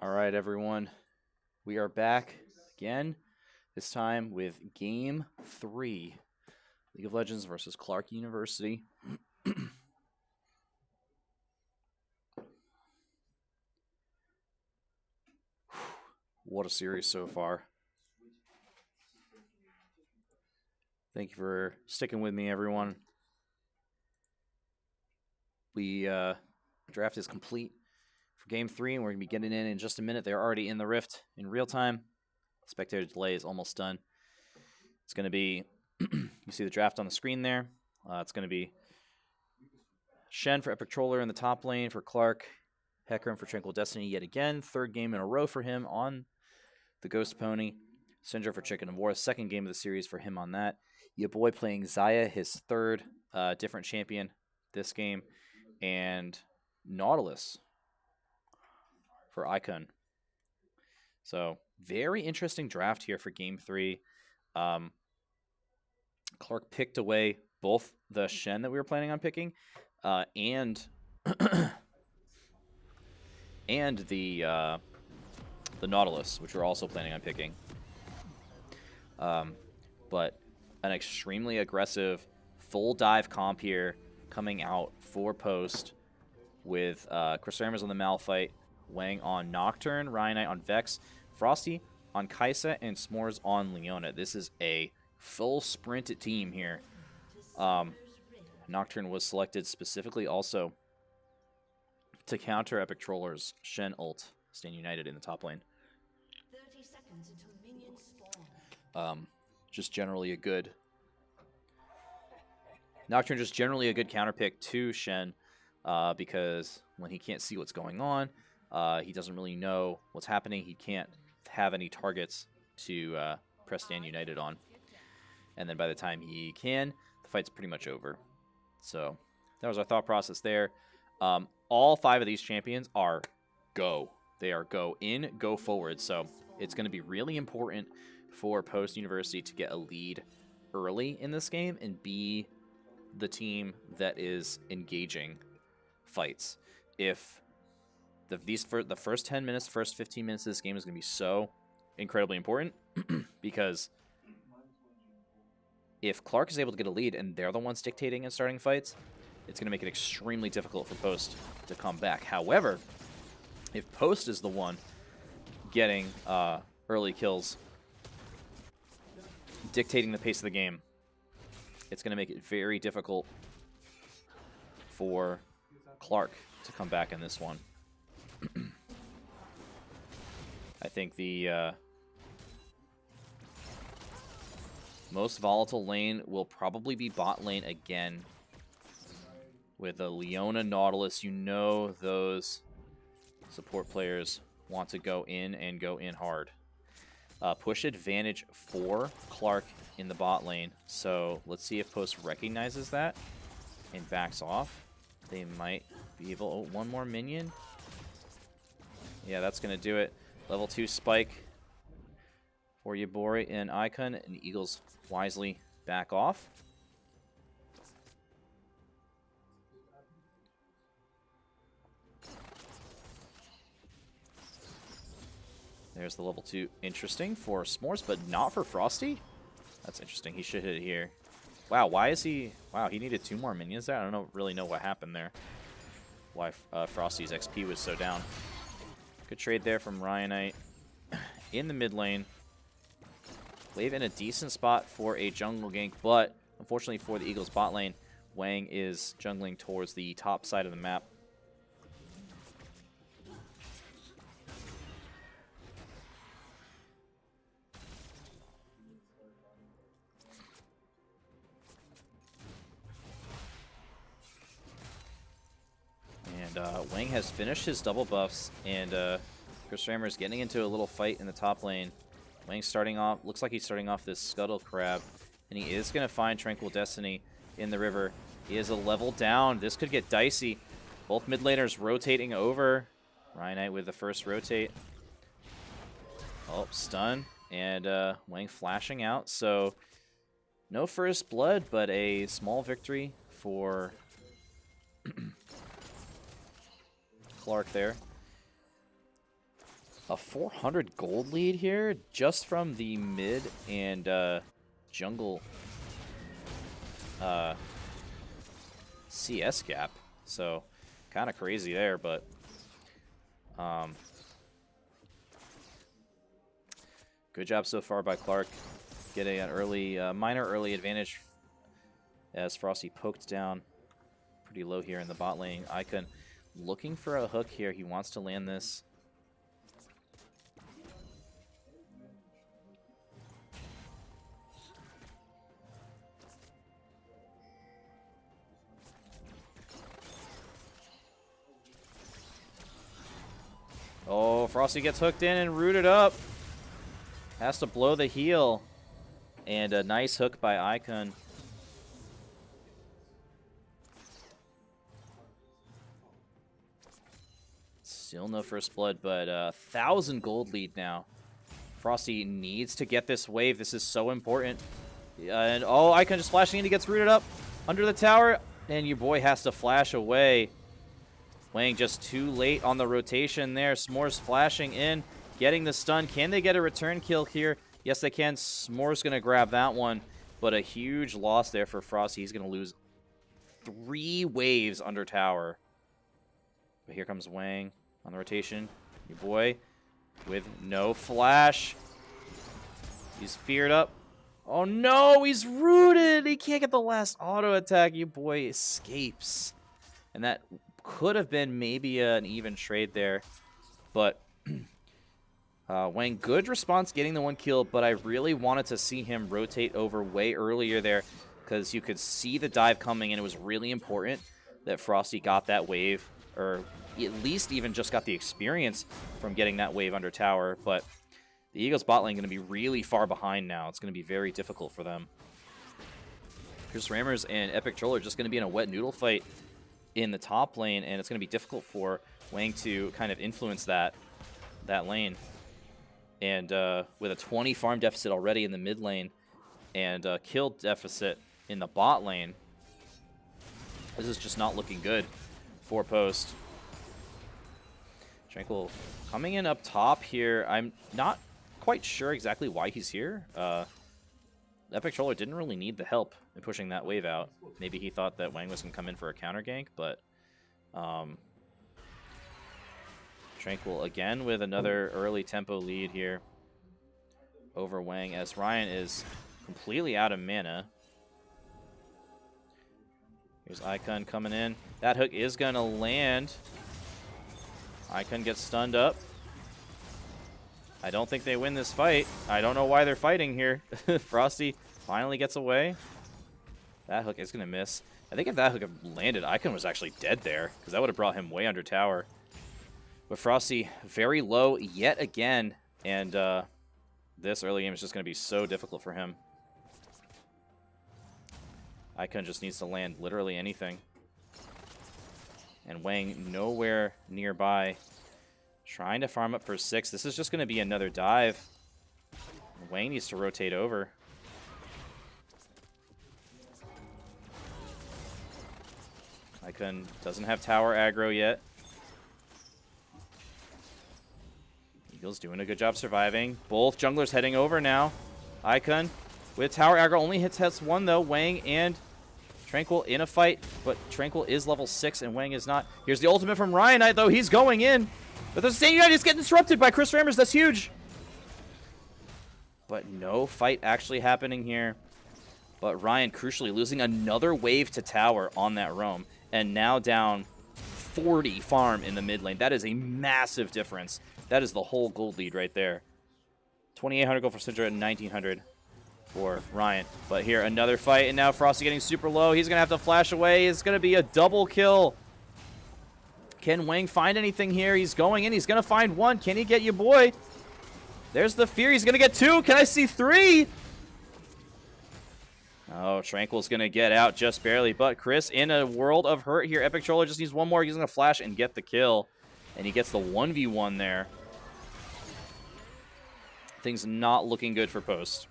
All right, everyone. We are back again, this time with Game 3. League of Legends versus Clarke University. What a series so far. Thank you for sticking with me, everyone. We draft is complete for Game 3, and we're going to be getting in just a minute. They're already in the Rift in real time. Spectator delay is almost done. It's going to be, you see the draft on the screen there. It's going to be Shen for Epic Troller in the top lane for Clarke. Hecarim for Tranquil Destiny yet again. Third game in a row for him on the Ghost Pony. Syndra for Chicken of War. Second game of the series for him on that. Your boy playing Xayah, his third different champion this game. And Nautilus for Icon. So, very interesting draft here for Game 3. Clarke picked away both the Shen that we were planning on picking and the Nautilus, which we're also planning on picking. But an extremely aggressive full dive comp here coming out for post with chrisramrz on the Malphite, Wang on Nocturne, Ryanite on Vex, Frosty on Kaisa, and S'mores on Leona. This is a full sprinted team here. Nocturne was selected specifically also to counter Epic Troller's Shen ult, Stand United in the top lane. 30 seconds until minions spawn. Just generally a good Nocturne, just generally a good counter pick to Shen, because when he can't see what's going on, he doesn't really know what's happening. He can't have any targets to press Stand United on. And then by the time he can, the fight's pretty much over. So that was our thought process there. All 5 of these champions are go. They are go in, go forward. So it's going to be really important for Post University to get a lead early in this game and be the team that is engaging fights. If the first 10 minutes, first 15 minutes of this game is going to be so incredibly important because if Clarke is able to get a lead and they're the ones dictating and starting fights, it's going to make it extremely difficult for Post to come back. However, if Post is the one getting early kills, dictating the pace of the game, it's going to make it very difficult for Clarke to come back in this one. I think the most volatile lane will probably be bot lane again. With a Leona Nautilus, you know those support players want to go in and go in hard. Push advantage for Clarke in the bot lane. So let's see if Post recognizes that and backs off. They might be able... Oh, one more minion. Yeah, that's going to do it. Level 2 spike for Yabori and Icon, and Eagles wisely back off. There's the level 2. Interesting for S'mores, but not for Frosty? That's interesting. He should hit it here. Wow, why is he... Wow, he needed 2 more minions there? I don't really know what happened there. Why Frosty's XP was so down. Good trade there from Ryanite in the mid lane. Wave in a decent spot for a jungle gank, but unfortunately for the Eagles bot lane, Wang is jungling towards the top side of the map. And Wang has finished his double buffs, and chrisramrz is getting into a little fight in the top lane. Wang's starting off, looks like he's starting off this Scuttle Crab, and he is going to find Tranquil Destiny in the river. He is a level down. This could get dicey. Both mid laners rotating over. Ryanite with the first rotate. Oh, stun. And Wang flashing out. So no first blood, but a small victory for Clarke there. A 400 gold lead here just from the mid and jungle CS gap. So kind of crazy there, but good job so far by Clarke, getting an early, minor early advantage as Frosty poked down pretty low here in the bot lane. Icon looking for a hook here. He wants to land this. Oh, Frosty gets hooked in and rooted up. Has to blow the heel. And a nice hook by Icon. Still no first blood, but 1,000 gold lead now. Frosty needs to get this wave. This is so important. And oh, Icon just flashing in. He gets rooted up under the tower. And your boy has to flash away. Wang just too late on the rotation there. S'mores flashing in, getting the stun. Can they get a return kill here? Yes, they can. S'mores going to grab that one, but a huge loss there for Frosty. He's going to lose 3 waves under tower. But here comes Wang on the rotation. Your boy with no flash. He's feared up. Oh no, he's rooted. He can't get the last auto attack. Your boy escapes. And that could have been maybe an even trade there, but Wang, good response getting the 1 kill, but I really wanted to see him rotate over way earlier there because you could see the dive coming, and it was really important that Frosty got that wave, or at least even just got the experience from getting that wave under tower. But the Eagles bot lane going to be really far behind now. It's going to be very difficult for them. chrisramrz and Epic Troll are just going to be in a wet noodle fight in the top lane, and it's going to be difficult for Wang to kind of influence that lane. And with a 20 farm deficit already in the mid lane and a kill deficit in the bot lane, this is just not looking good for Post. Tranquil coming in up top here. I'm not quite sure exactly why he's here. Epic Troller didn't really need the help in pushing that wave out. Maybe he thought that Wang was going to come in for a counter gank, but Tranquil again with another early tempo lead here over Wang, as Ryan is completely out of mana. Here's Icon coming in. That hook is going to land. Icon gets stunned up. I don't think they win this fight. I don't know why they're fighting here. Frosty finally gets away. That hook is going to miss. I think if that hook had landed, Icon was actually dead there, because that would have brought him way under tower. But Frosty very low yet again, and this early game is just going to be so difficult for him. Icon just needs to land literally anything. And Wang nowhere nearby. Trying to farm up for 6. This is just going to be another dive. Wang needs to rotate over. Icon doesn't have tower aggro yet. Eagles doing a good job surviving. Both junglers heading over now. Icon with tower aggro only hits 1 though. Wang and Tranquil in a fight, but Tranquil is level 6 and Wang is not. Here's the ultimate from Ryanite though. He's going in. But the same unit is getting disrupted by chrisramrz. That's huge. But no fight actually happening here. But Ryan crucially losing another wave to tower on that roam. And now down 40 farm in the mid lane. That is a massive difference. That is the whole gold lead right there. 2,800 gold for Syndra and 1,900 for Ryan. But here, another fight. And now Frosty getting super low. He's going to have to flash away. It's going to be a double kill. Can Wang find anything here? He's going in. He's going to find 1. Can he get your boy? There's the fear. He's going to get 2. Can I see 3? Oh, Tranquil's going to get out just barely. But Chris in a world of hurt here. Epic Troller just needs 1 more. He's going to flash and get the kill. And he gets the 1v1 there. Things not looking good for Post.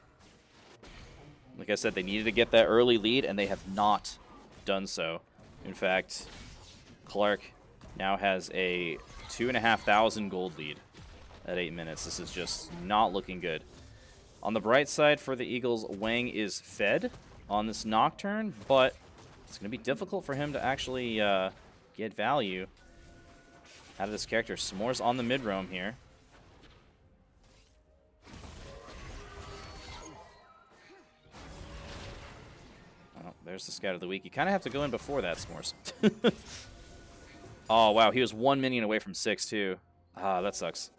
Like I said, they needed to get that early lead, and they have not done so. In fact, Clarke now has a 2,500 gold lead. at 8 minutes. This is just not looking good. On the bright side for the Eagles, Wang is fed on this Nocturne, but it's going to be difficult for him to actually get value out of this character. S'mores on the mid roam here. Oh, there's the Scout of the Week. You kind of have to go in before that, S'mores. Oh, wow. He was 1 minion away from 6, too. Ah, that sucks.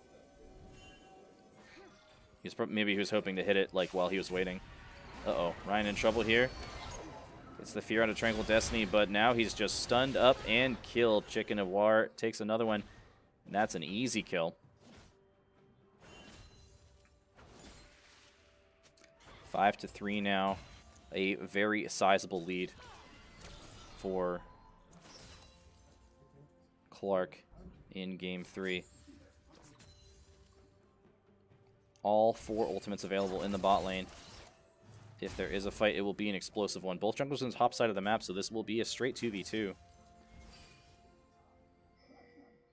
Maybe he was hoping to hit it like while he was waiting. Uh-oh. Ryan in trouble here. Gets the fear out of Tranquil Destiny, but now he's just stunned up and killed. Chicken of War takes another one, and that's an easy kill. 5-3 now. A very sizable lead for Clarke in Game 3. All 4 ultimates available in the bot lane. If there is a fight, it will be an explosive one. Both junglers on the top side of the map, so this will be a straight 2v2.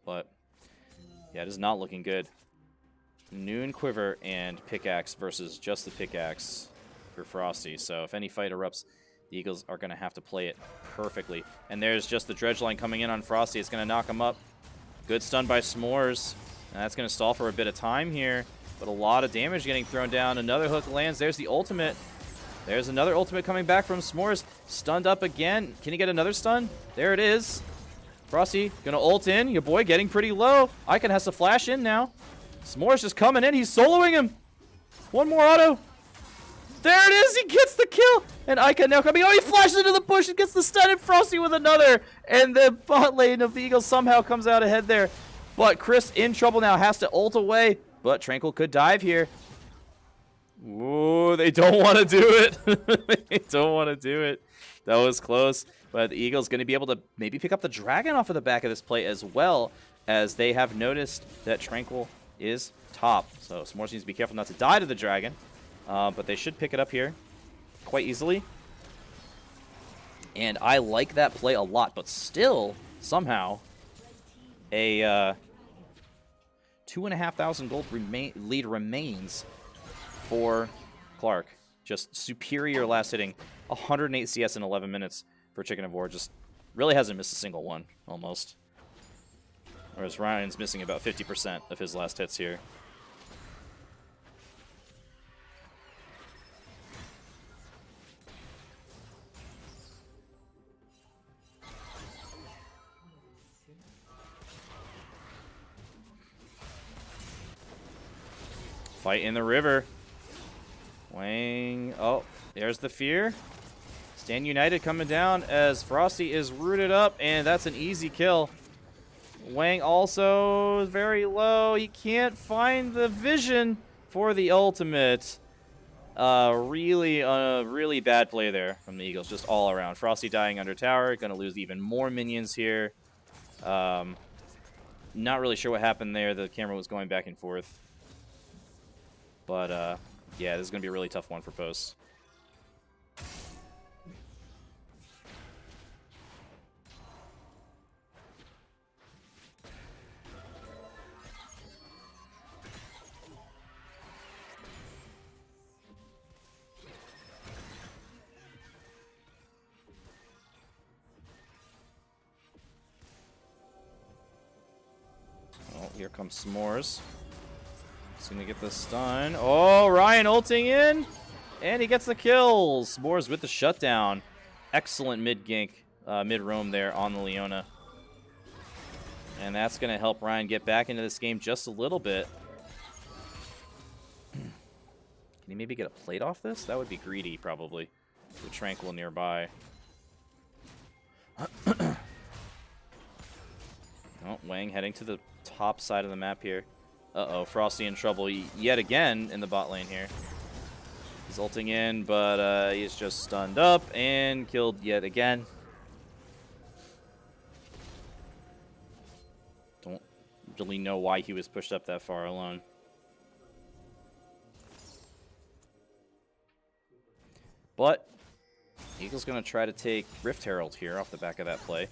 But, yeah, it is not looking good. Noon Quiver and Pickaxe versus just the Pickaxe for Frosty. So if any fight erupts, the Eagles are going to have to play it perfectly. And there's just the Dredge line coming in on Frosty. It's going to knock him up. Good stun by S'mores. And that's going to stall for a bit of time here. But a lot of damage getting thrown down. Another hook lands. There's the ultimate. There's another ultimate coming back from S'mores. Stunned up again. Can he get another stun? There it is. Frosty going to ult in. Your boy getting pretty low. Icon has to flash in now. S'mores just coming in. He's soloing him. One more auto. There it is. He gets the kill. And Icon now coming. Oh, he flashes into the bush and gets the stun. And Frosty with another. And the bot lane of the Eagles somehow comes out ahead there. But Chris in trouble now. Has to ult away. But Tranquil could dive here. Ooh, they don't want to do it. They don't want to do it. That was close. But the Eagles going to be able to maybe pick up the dragon off of the back of this play as well, as they have noticed that Tranquil is top. So S'mores needs to be careful not to die to the dragon. But they should pick it up here quite easily. And I like that play a lot. But still, somehow, a 2,500 gold lead remains for Clarke. Just superior last hitting. 108 CS in 11 minutes for Chicken of War. Just really hasn't missed a single one, almost. Whereas Ryan's missing about 50% of his last hits here. Fight in the river. Wang. Oh, there's the fear. Stand United coming down as Frosty is rooted up, and that's an easy kill. Wang also is very low. He can't find the vision for the ultimate. Really bad play there from the Eagles, just all around. Frosty dying under tower, going to lose even more minions here. Not really sure what happened there. The camera was going back and forth. But, yeah, this is going to be a really tough one for posts. Oh, here comes S'mores. He's going to get the stun. Oh, Ryan ulting in. And he gets the kill. S'mores with the shutdown. Excellent mid-gank, mid-roam there on the Leona. And that's going to help Ryan get back into this game just a little bit. Can he maybe get a plate off this? That would be greedy, probably. With Tranquil nearby. Oh, Wang heading to the top side of the map here. Uh-oh, Frosty in trouble yet again in the bot lane here. He's ulting in, but he's just stunned up and killed yet again. Don't really know why he was pushed up that far alone. But Eagle's going to try to take Rift Herald here off the back of that play.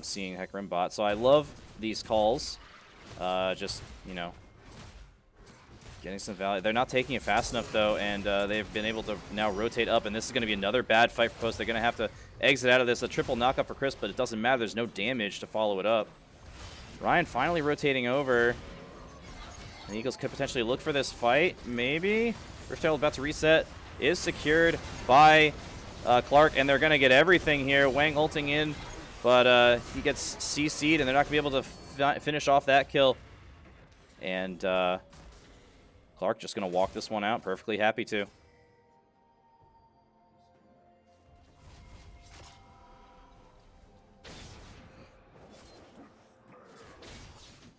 Seeing Hecarim bot. So I love these calls. Just, you know, Getting some value. They're not taking it fast enough, though, and they've been able to now rotate up, and this is going to be another bad fight for Post. They're going to have to exit out of this. A triple knockup for Chris, but it doesn't matter. There's no damage to follow it up. Ryan finally rotating over. The Eagles could potentially look for this fight, maybe. Rift Herald about to reset. Is secured by Clarke, and they're going to get everything here. Wang ulting in, but he gets CC'd, and they're not going to be able to finish off that kill. And Clarke just going to walk this one out. Perfectly happy to.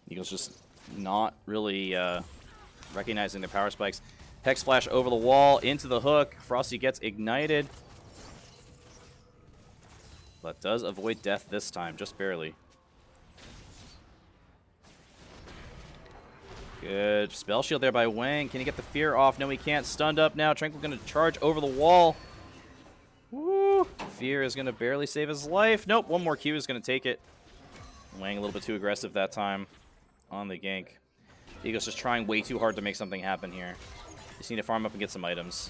Eagles just not really recognizing the power spikes. Hex Flash over the wall, into the hook. Frosty gets ignited. But does avoid death this time, just barely. Good spell shield there by Wang. Can he get the fear off? No, he can't. Stunned up now. Tranquil going to charge over the wall. Woo! Fear is going to barely save his life. Nope, one more Q is going to take it. Wang a little bit too aggressive that time on the gank. Eagles just trying way too hard to make something happen here. Just need to farm up and get some items.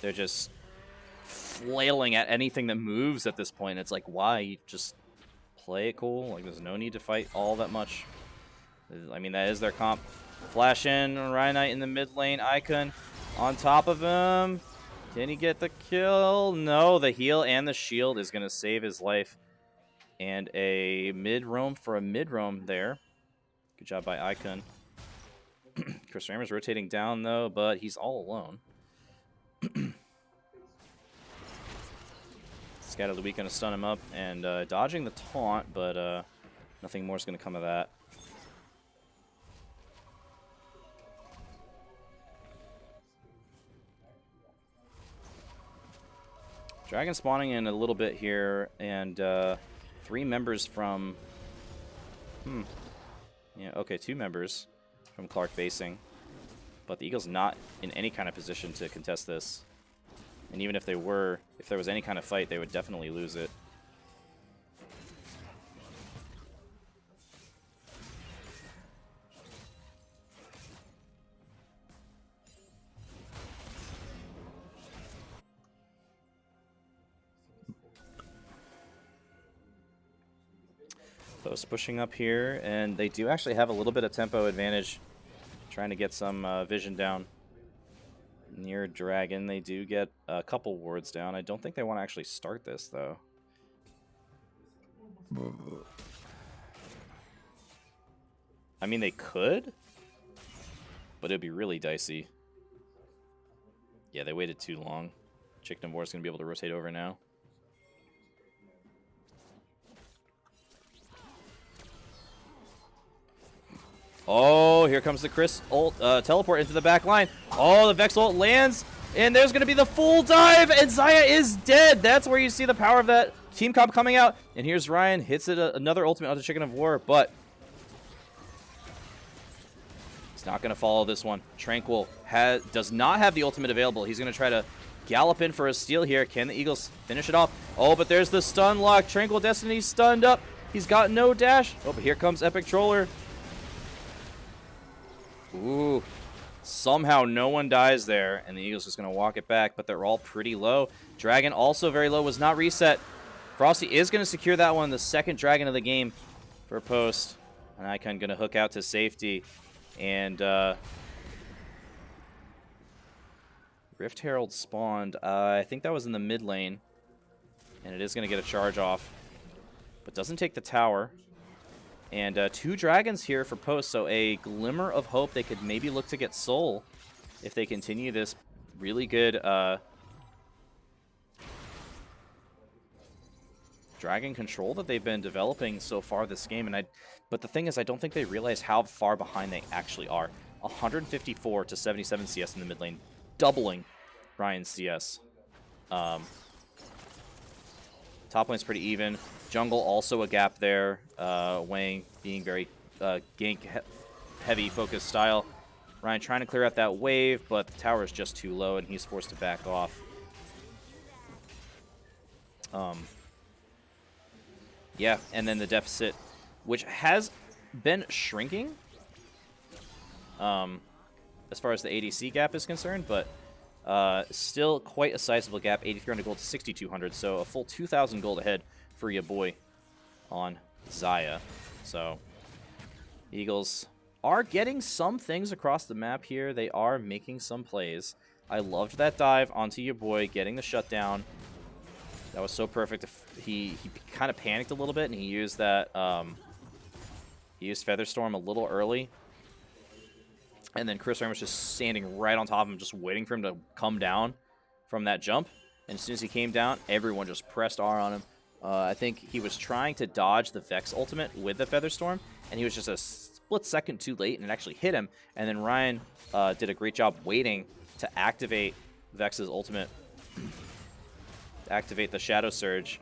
They're just flailing at anything that moves at this point. It's like, why? You just play it cool. Like, there's no need to fight all that much. I mean, that is their comp. Flash in, Ryanite in the mid lane. Icon on top of him. Can he get the kill? No, the heal and the shield is going to save his life. And a mid-roam for a mid-roam there. Good job by Icon. chrisramrz rotating down, though, but he's all alone. Scatter of the Week going to stun him up and dodging the taunt, but nothing more is going to come of that. Dragon spawning in a little bit here, and 3 members from... Yeah, okay, 2 members from Clarke basing. But the Eagles not in any kind of position to contest this. And even if they were, if there was any kind of fight, they would definitely lose it. Post pushing up here, and they do actually have a little bit of tempo advantage, trying to get some vision down. Near Dragon, they do get a couple wards down. I don't think they want to actually start this, though. I mean, they could, but it'd be really dicey. Yeah, they waited too long. Chicken and War is going to be able to rotate over now. Oh, here comes the Chris ult, teleport into the back line. Oh, the Vex ult lands, and there's going to be the full dive, and Xayah is dead. That's where you see the power of that team comp coming out. And here's Ryan, hits it another ultimate onto Chicken of War, but he's not going to follow this one. Tranquil does not have the ultimate available. He's going to try to gallop in for a steal here. Can the Eagles finish it off? Oh, but there's the stun lock. Tranquil Destiny stunned up. He's got no dash. Oh, but here comes Epic Troller. Ooh, somehow no one dies there, and the Eagles just going to walk it back, but they're all pretty low. Dragon also very low, was not reset. Frosty is going to secure that one, the second Dragon of the game for Post. And Icon going to hook out to safety. And Rift Herald spawned. I think that was in the mid lane, and it is going to get a charge off, but doesn't take the tower. And 2 dragons here for Post, so a glimmer of hope they could maybe look to get Soul if they continue this really good dragon control that they've been developing so far this game. But the thing is, I don't think they realize how far behind they actually are. 154 to 77 CS in the mid lane, doubling Ryan's CS. Top lane's pretty even. Jungle also a gap there. Wang being very gank heavy focused style. Ryan trying to clear out that wave, but the tower is just too low and he's forced to back off. Yeah, and then the deficit, which has been shrinking. as far as the ADC gap is concerned, but still quite a sizable gap, 8,300 gold to 6,200, so a full 2,000 gold ahead for your boy on Xayah. So Eagles are getting some things across the map here. They are making some plays. I loved that dive onto your boy, getting the shutdown. That was so perfect. He kind of panicked a little bit, and he used that. He used Featherstorm a little early, and then chrisramrz was just standing right on top of him, just waiting for him to come down from that jump. And as soon as he came down, everyone just pressed R on him. I think he was trying to dodge the Vex ultimate with the Featherstorm, and he was just a split second too late, and it actually hit him. And then Ryan did a great job waiting to activate Vex's ultimate, activate the Shadow Surge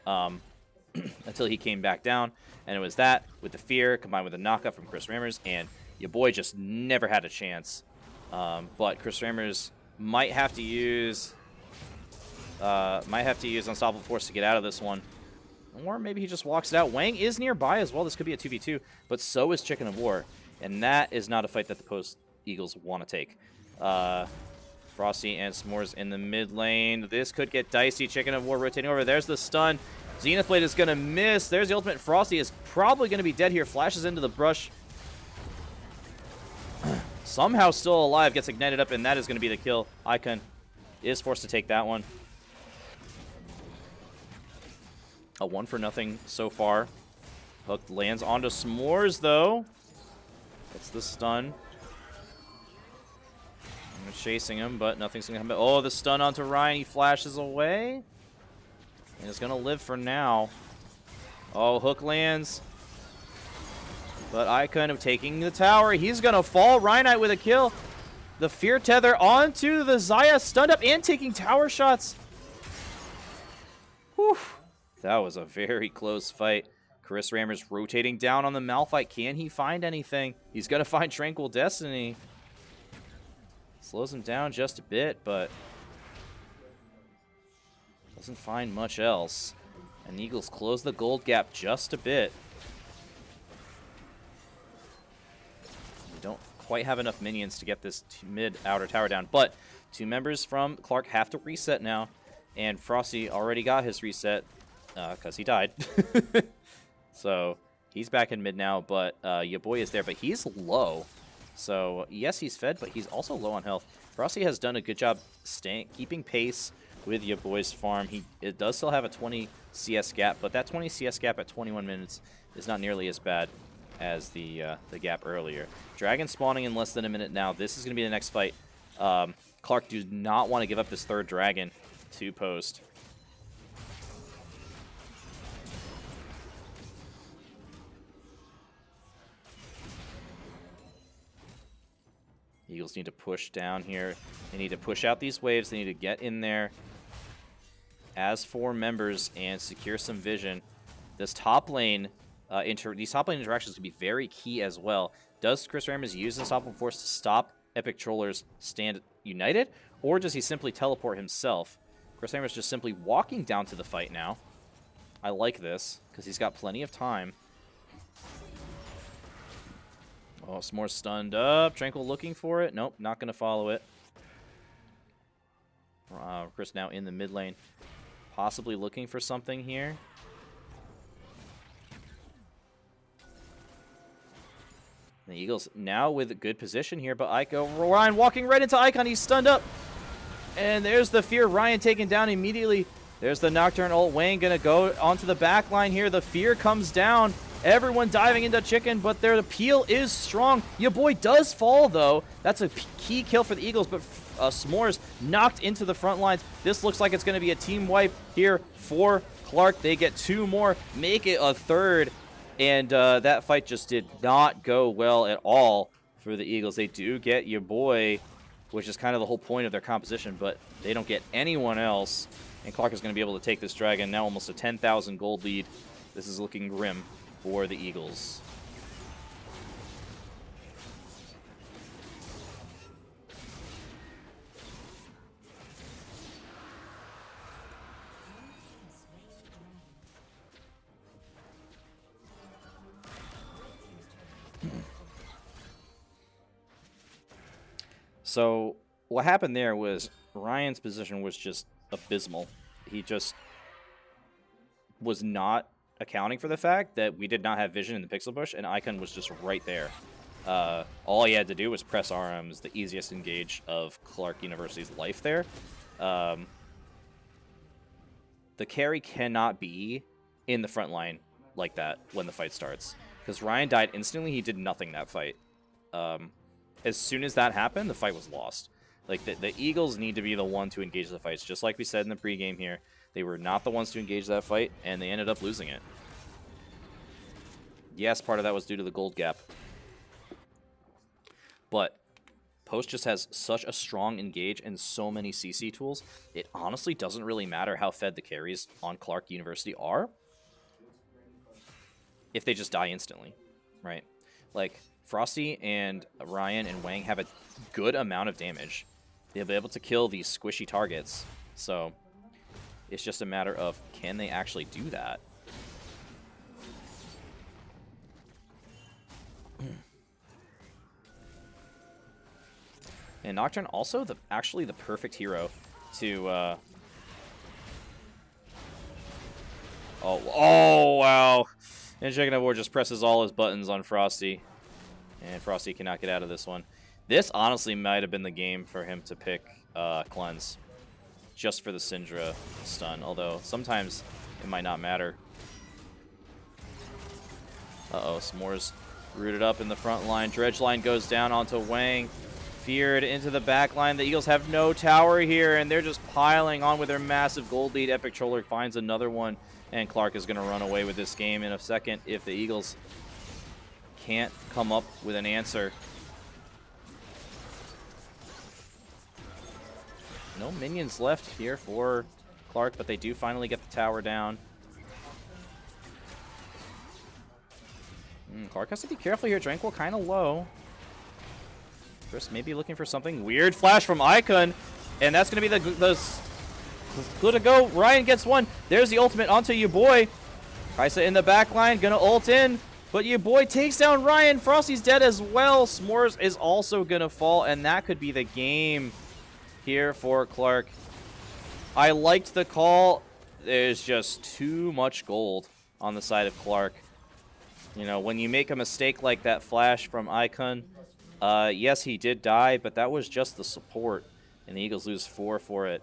until he came back down. And it was that, with the fear, combined with the knockup from chrisramrz, and your boy just never had a chance. But chrisramrz might have to use Unstoppable Force to get out of this one. Or maybe he just walks it out. Wang is nearby as well. This could be a 2v2, but so is Chicken of War. And that is not a fight that the Post Eagles want to take. Frosty and S'mores in the mid lane. This could get dicey. Chicken of War rotating over. There's the stun. Zenith Blade is going to miss. There's the ultimate. Frosty is probably going to be dead here. Flashes into the brush. Somehow still alive. Gets ignited up, and that is going to be the kill. Icon is forced to take that one. A 1-for-0 so far. Hook lands onto S'mores, though. That's the stun. I'm chasing him, but nothing's going to come back. Oh, the stun onto Ryan. He flashes away. And is going to live for now. Oh, hook lands. But Icon of taking the tower. He's going to fall. Ryanite with a kill. The Fear Tether onto the Xayah. Stunned up and taking tower shots. Whew. That was a very close fight. chrisramrz rotating down on the Malphite. Can he find anything? He's going to find Tranquil Destiny. Slows him down just a bit, but doesn't find much else. And the Eagles close the gold gap just a bit. We don't quite have enough minions to get this mid-outer tower down, but 2 members from Clarke have to reset now, and Frosty already got his reset because he died. So he's back in mid now, but your boy is there, but he's low. So yes, he's fed, but he's also low on health. Frosty has done a good job keeping pace with your boy's farm. It does still have a 20 CS gap, but that 20 CS gap at 21 minutes is not nearly as bad as the gap earlier. Dragon spawning in less than a minute now. This is going to be the next fight. Clarke does not want to give up this 3rd dragon to Post. Eagles need to push down here. They need to push out these waves. They need to get in there as 4 members and secure some vision. This top lane, these top lane interactions can be very key as well. Does chrisramrz use Unstoppable Force to stop Epic Trollers stand united, or does he simply teleport himself? chrisramrz just simply walking down to the fight now. I like this because he's got plenty of time. Oh, S'mores stunned up. Tranquil looking for it. Nope, not going to follow it. Chris now in the mid lane. Possibly looking for something here. The Eagles now with a good position here, but Ryan walking right into Icon. He's stunned up. And there's the Fear. Ryan taken down immediately. There's the Nocturne ult. Wang going to go onto the back line here. The Fear comes down. Everyone diving into Chicken, but their appeal is strong. Your boy does fall, though. That's a key kill for the Eagles, but S'mores knocked into the front lines. This looks like it's going to be a team wipe here for Clarke. They get 2 more, make it a 3rd, and that fight just did not go well at all for the Eagles. They do get your boy, which is kind of the whole point of their composition, but they don't get anyone else, and Clarke is going to be able to take this dragon. Now almost a 10,000 gold lead. This is looking grim for the Eagles. So what happened there was Ryan's position was just abysmal. He just was not accounting for the fact that we did not have vision in the pixel bush, and Icon was just right there. All he had to do was press RMs, the easiest engage of Clarke University's life there. The carry cannot be in the front line like that when the fight starts. Because Ryan died instantly, he did nothing that fight. As soon as that happened, the fight was lost. Like, the Eagles need to be the one to engage the fights, just like we said in the pregame here. They were not the ones to engage that fight, and they ended up losing it. Yes, part of that was due to the gold gap. But Post just has such a strong engage and so many CC tools, it honestly doesn't really matter how fed the carries on Clarke University are if they just die instantly, right? Like, Frosty and Ryan and Wang have a good amount of damage. They'll be able to kill these squishy targets, so it's just a matter of, can they actually do that? And Nocturne also actually the perfect hero to oh wow. And Chicken of War just presses all his buttons on Frosty. And Frosty cannot get out of this one. This honestly might have been the game for him to pick Cleanse. Just for the Syndra stun. Although sometimes it might not matter. Uh-oh, S'mores rooted up in the front line. Dredge line goes down onto Wang. Feared into the back line. The Eagles have no tower here, and they're just piling on with their massive gold lead. Epic Troller finds another one, and Clarke is going to run away with this game in a second if the Eagles can't come up with an answer. No minions left here for Clarke, but they do finally get the tower down. Clarke has to be careful here. Tranquil kind of low. Chris maybe looking for something weird. Flash from Icon, and that's going to be the good to go. Ryan gets one. There's the ultimate onto you boy. Kaisa in the back line, going to ult in, but you boy takes down Ryan. Frosty's dead as well. S'mores is also going to fall, and that could be the game here for Clarke. I liked the call. There's just too much gold on the side of Clarke. You know, when you make a mistake like that flash from Icon, yes, he did die, but that was just the support, and the Eagles lose 4 for it.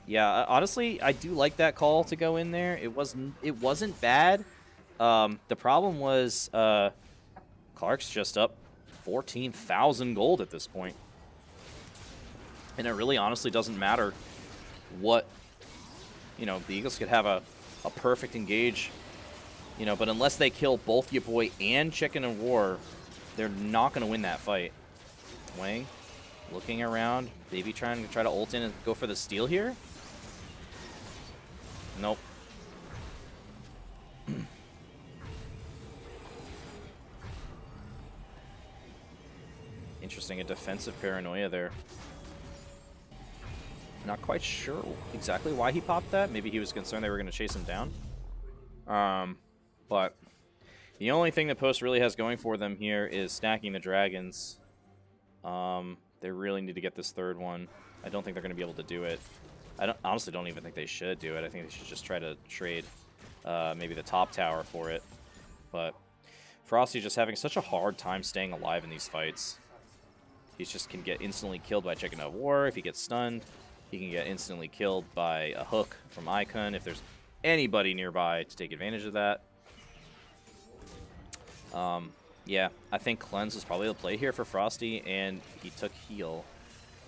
Yeah, honestly, I do like that call to go in there. It wasn't bad. The problem was Clarke's just up 14,000 gold at this point. And it really honestly doesn't matter what, you know, the Eagles could have a perfect engage, you know, but unless they kill both your boy and Chicken and War, they're not going to win that fight. Wang looking around, maybe trying to ult in and go for the steal here. Nope. Interesting, a defensive paranoia there. Not quite sure exactly why he popped that. Maybe he was concerned they were going to chase him down. But the only thing that Post really has going for them here is stacking the dragons. They really need to get this third one. I don't think they're going to be able to do it. I honestly don't even think they should do it. I think they should just try to trade maybe the top tower for it. But Frosty's just having such a hard time staying alive in these fights. He just can get instantly killed by Chicken of War. If he gets stunned, he can get instantly killed by a hook from Icon if there's anybody nearby to take advantage of that. Yeah, I think Cleanse was probably the play here for Frosty, and he took heal,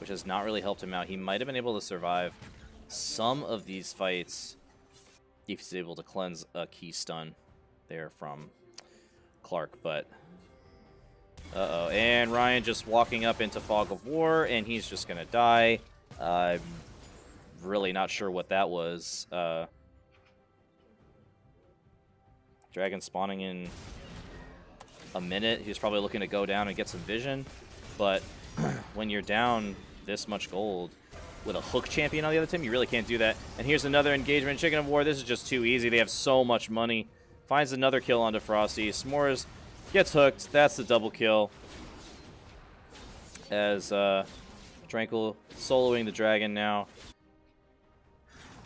which has not really helped him out. He might have been able to survive some of these fights if he's able to cleanse a key stun there from Clarke, but uh-oh. And Ryan just walking up into Fog of War, and he's just going to die. I'm really not sure what that was. Dragon spawning in a minute. He was probably looking to go down and get some vision, but when you're down this much gold with a hook champion on the other team, you really can't do that. And here's another engagement. Chicken of War, this is just too easy. They have so much money. Finds another kill onto Frosty. S'mores gets hooked. That's the double kill. as Tranquil soloing the dragon now.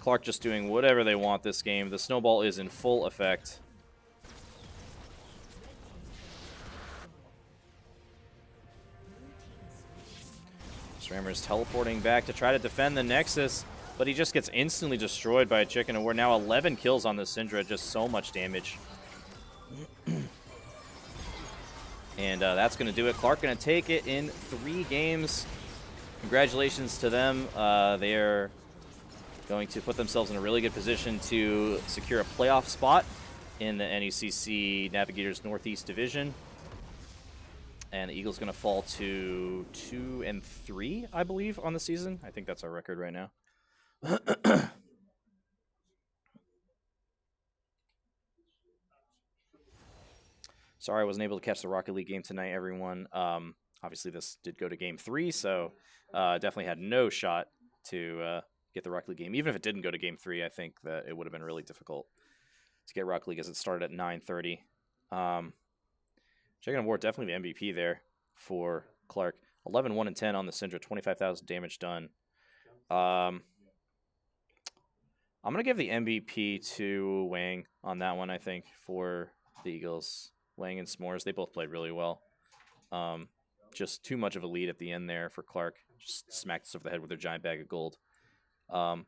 Clarke just doing whatever they want this game. The snowball is in full effect. chrisramrz teleporting back to try to defend the Nexus, but he just gets instantly destroyed by a chicken, and we're now 11 kills on this Syndra, just so much damage. And that's going to do it. Clarke going to take it in 3 games. Congratulations to them. They are going to put themselves in a really good position to secure a playoff spot in the NECC Navigators Northeast Division. And the Eagles going to fall to 2-3, I believe, on the season. I think that's our record right now. Sorry I wasn't able to catch the Rocket League game tonight, everyone. Obviously, this did go to Game 3, so definitely had no shot to get the Rocket League game. Even if it didn't go to Game 3, I think that it would have been really difficult to get Rocket League as it started at 9:30. Chicken of War, definitely the MVP there for Clarke. 11, 1, and 10 on the Syndra, 25,000 damage done. I'm going to give the MVP to Wang on that one, I think, for the Eagles. Wang and S'mores, they both played really well. Just too much of a lead at the end there for Clarke. Just smacked us over the head with their giant bag of gold. But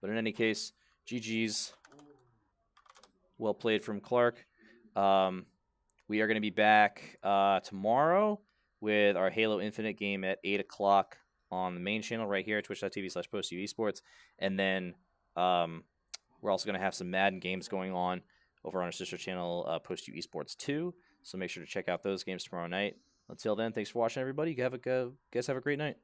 in any case, GG's. Well played from Clarke. We are going to be back tomorrow with our Halo Infinite game at 8 o'clock on the main channel right here at twitch.tv/PostUEsports. And then we're also going to have some Madden games going on over on our sister channel, PostUEsports 2. So make sure to check out those games tomorrow night. Until then, thanks for watching, everybody. You guys have a great night.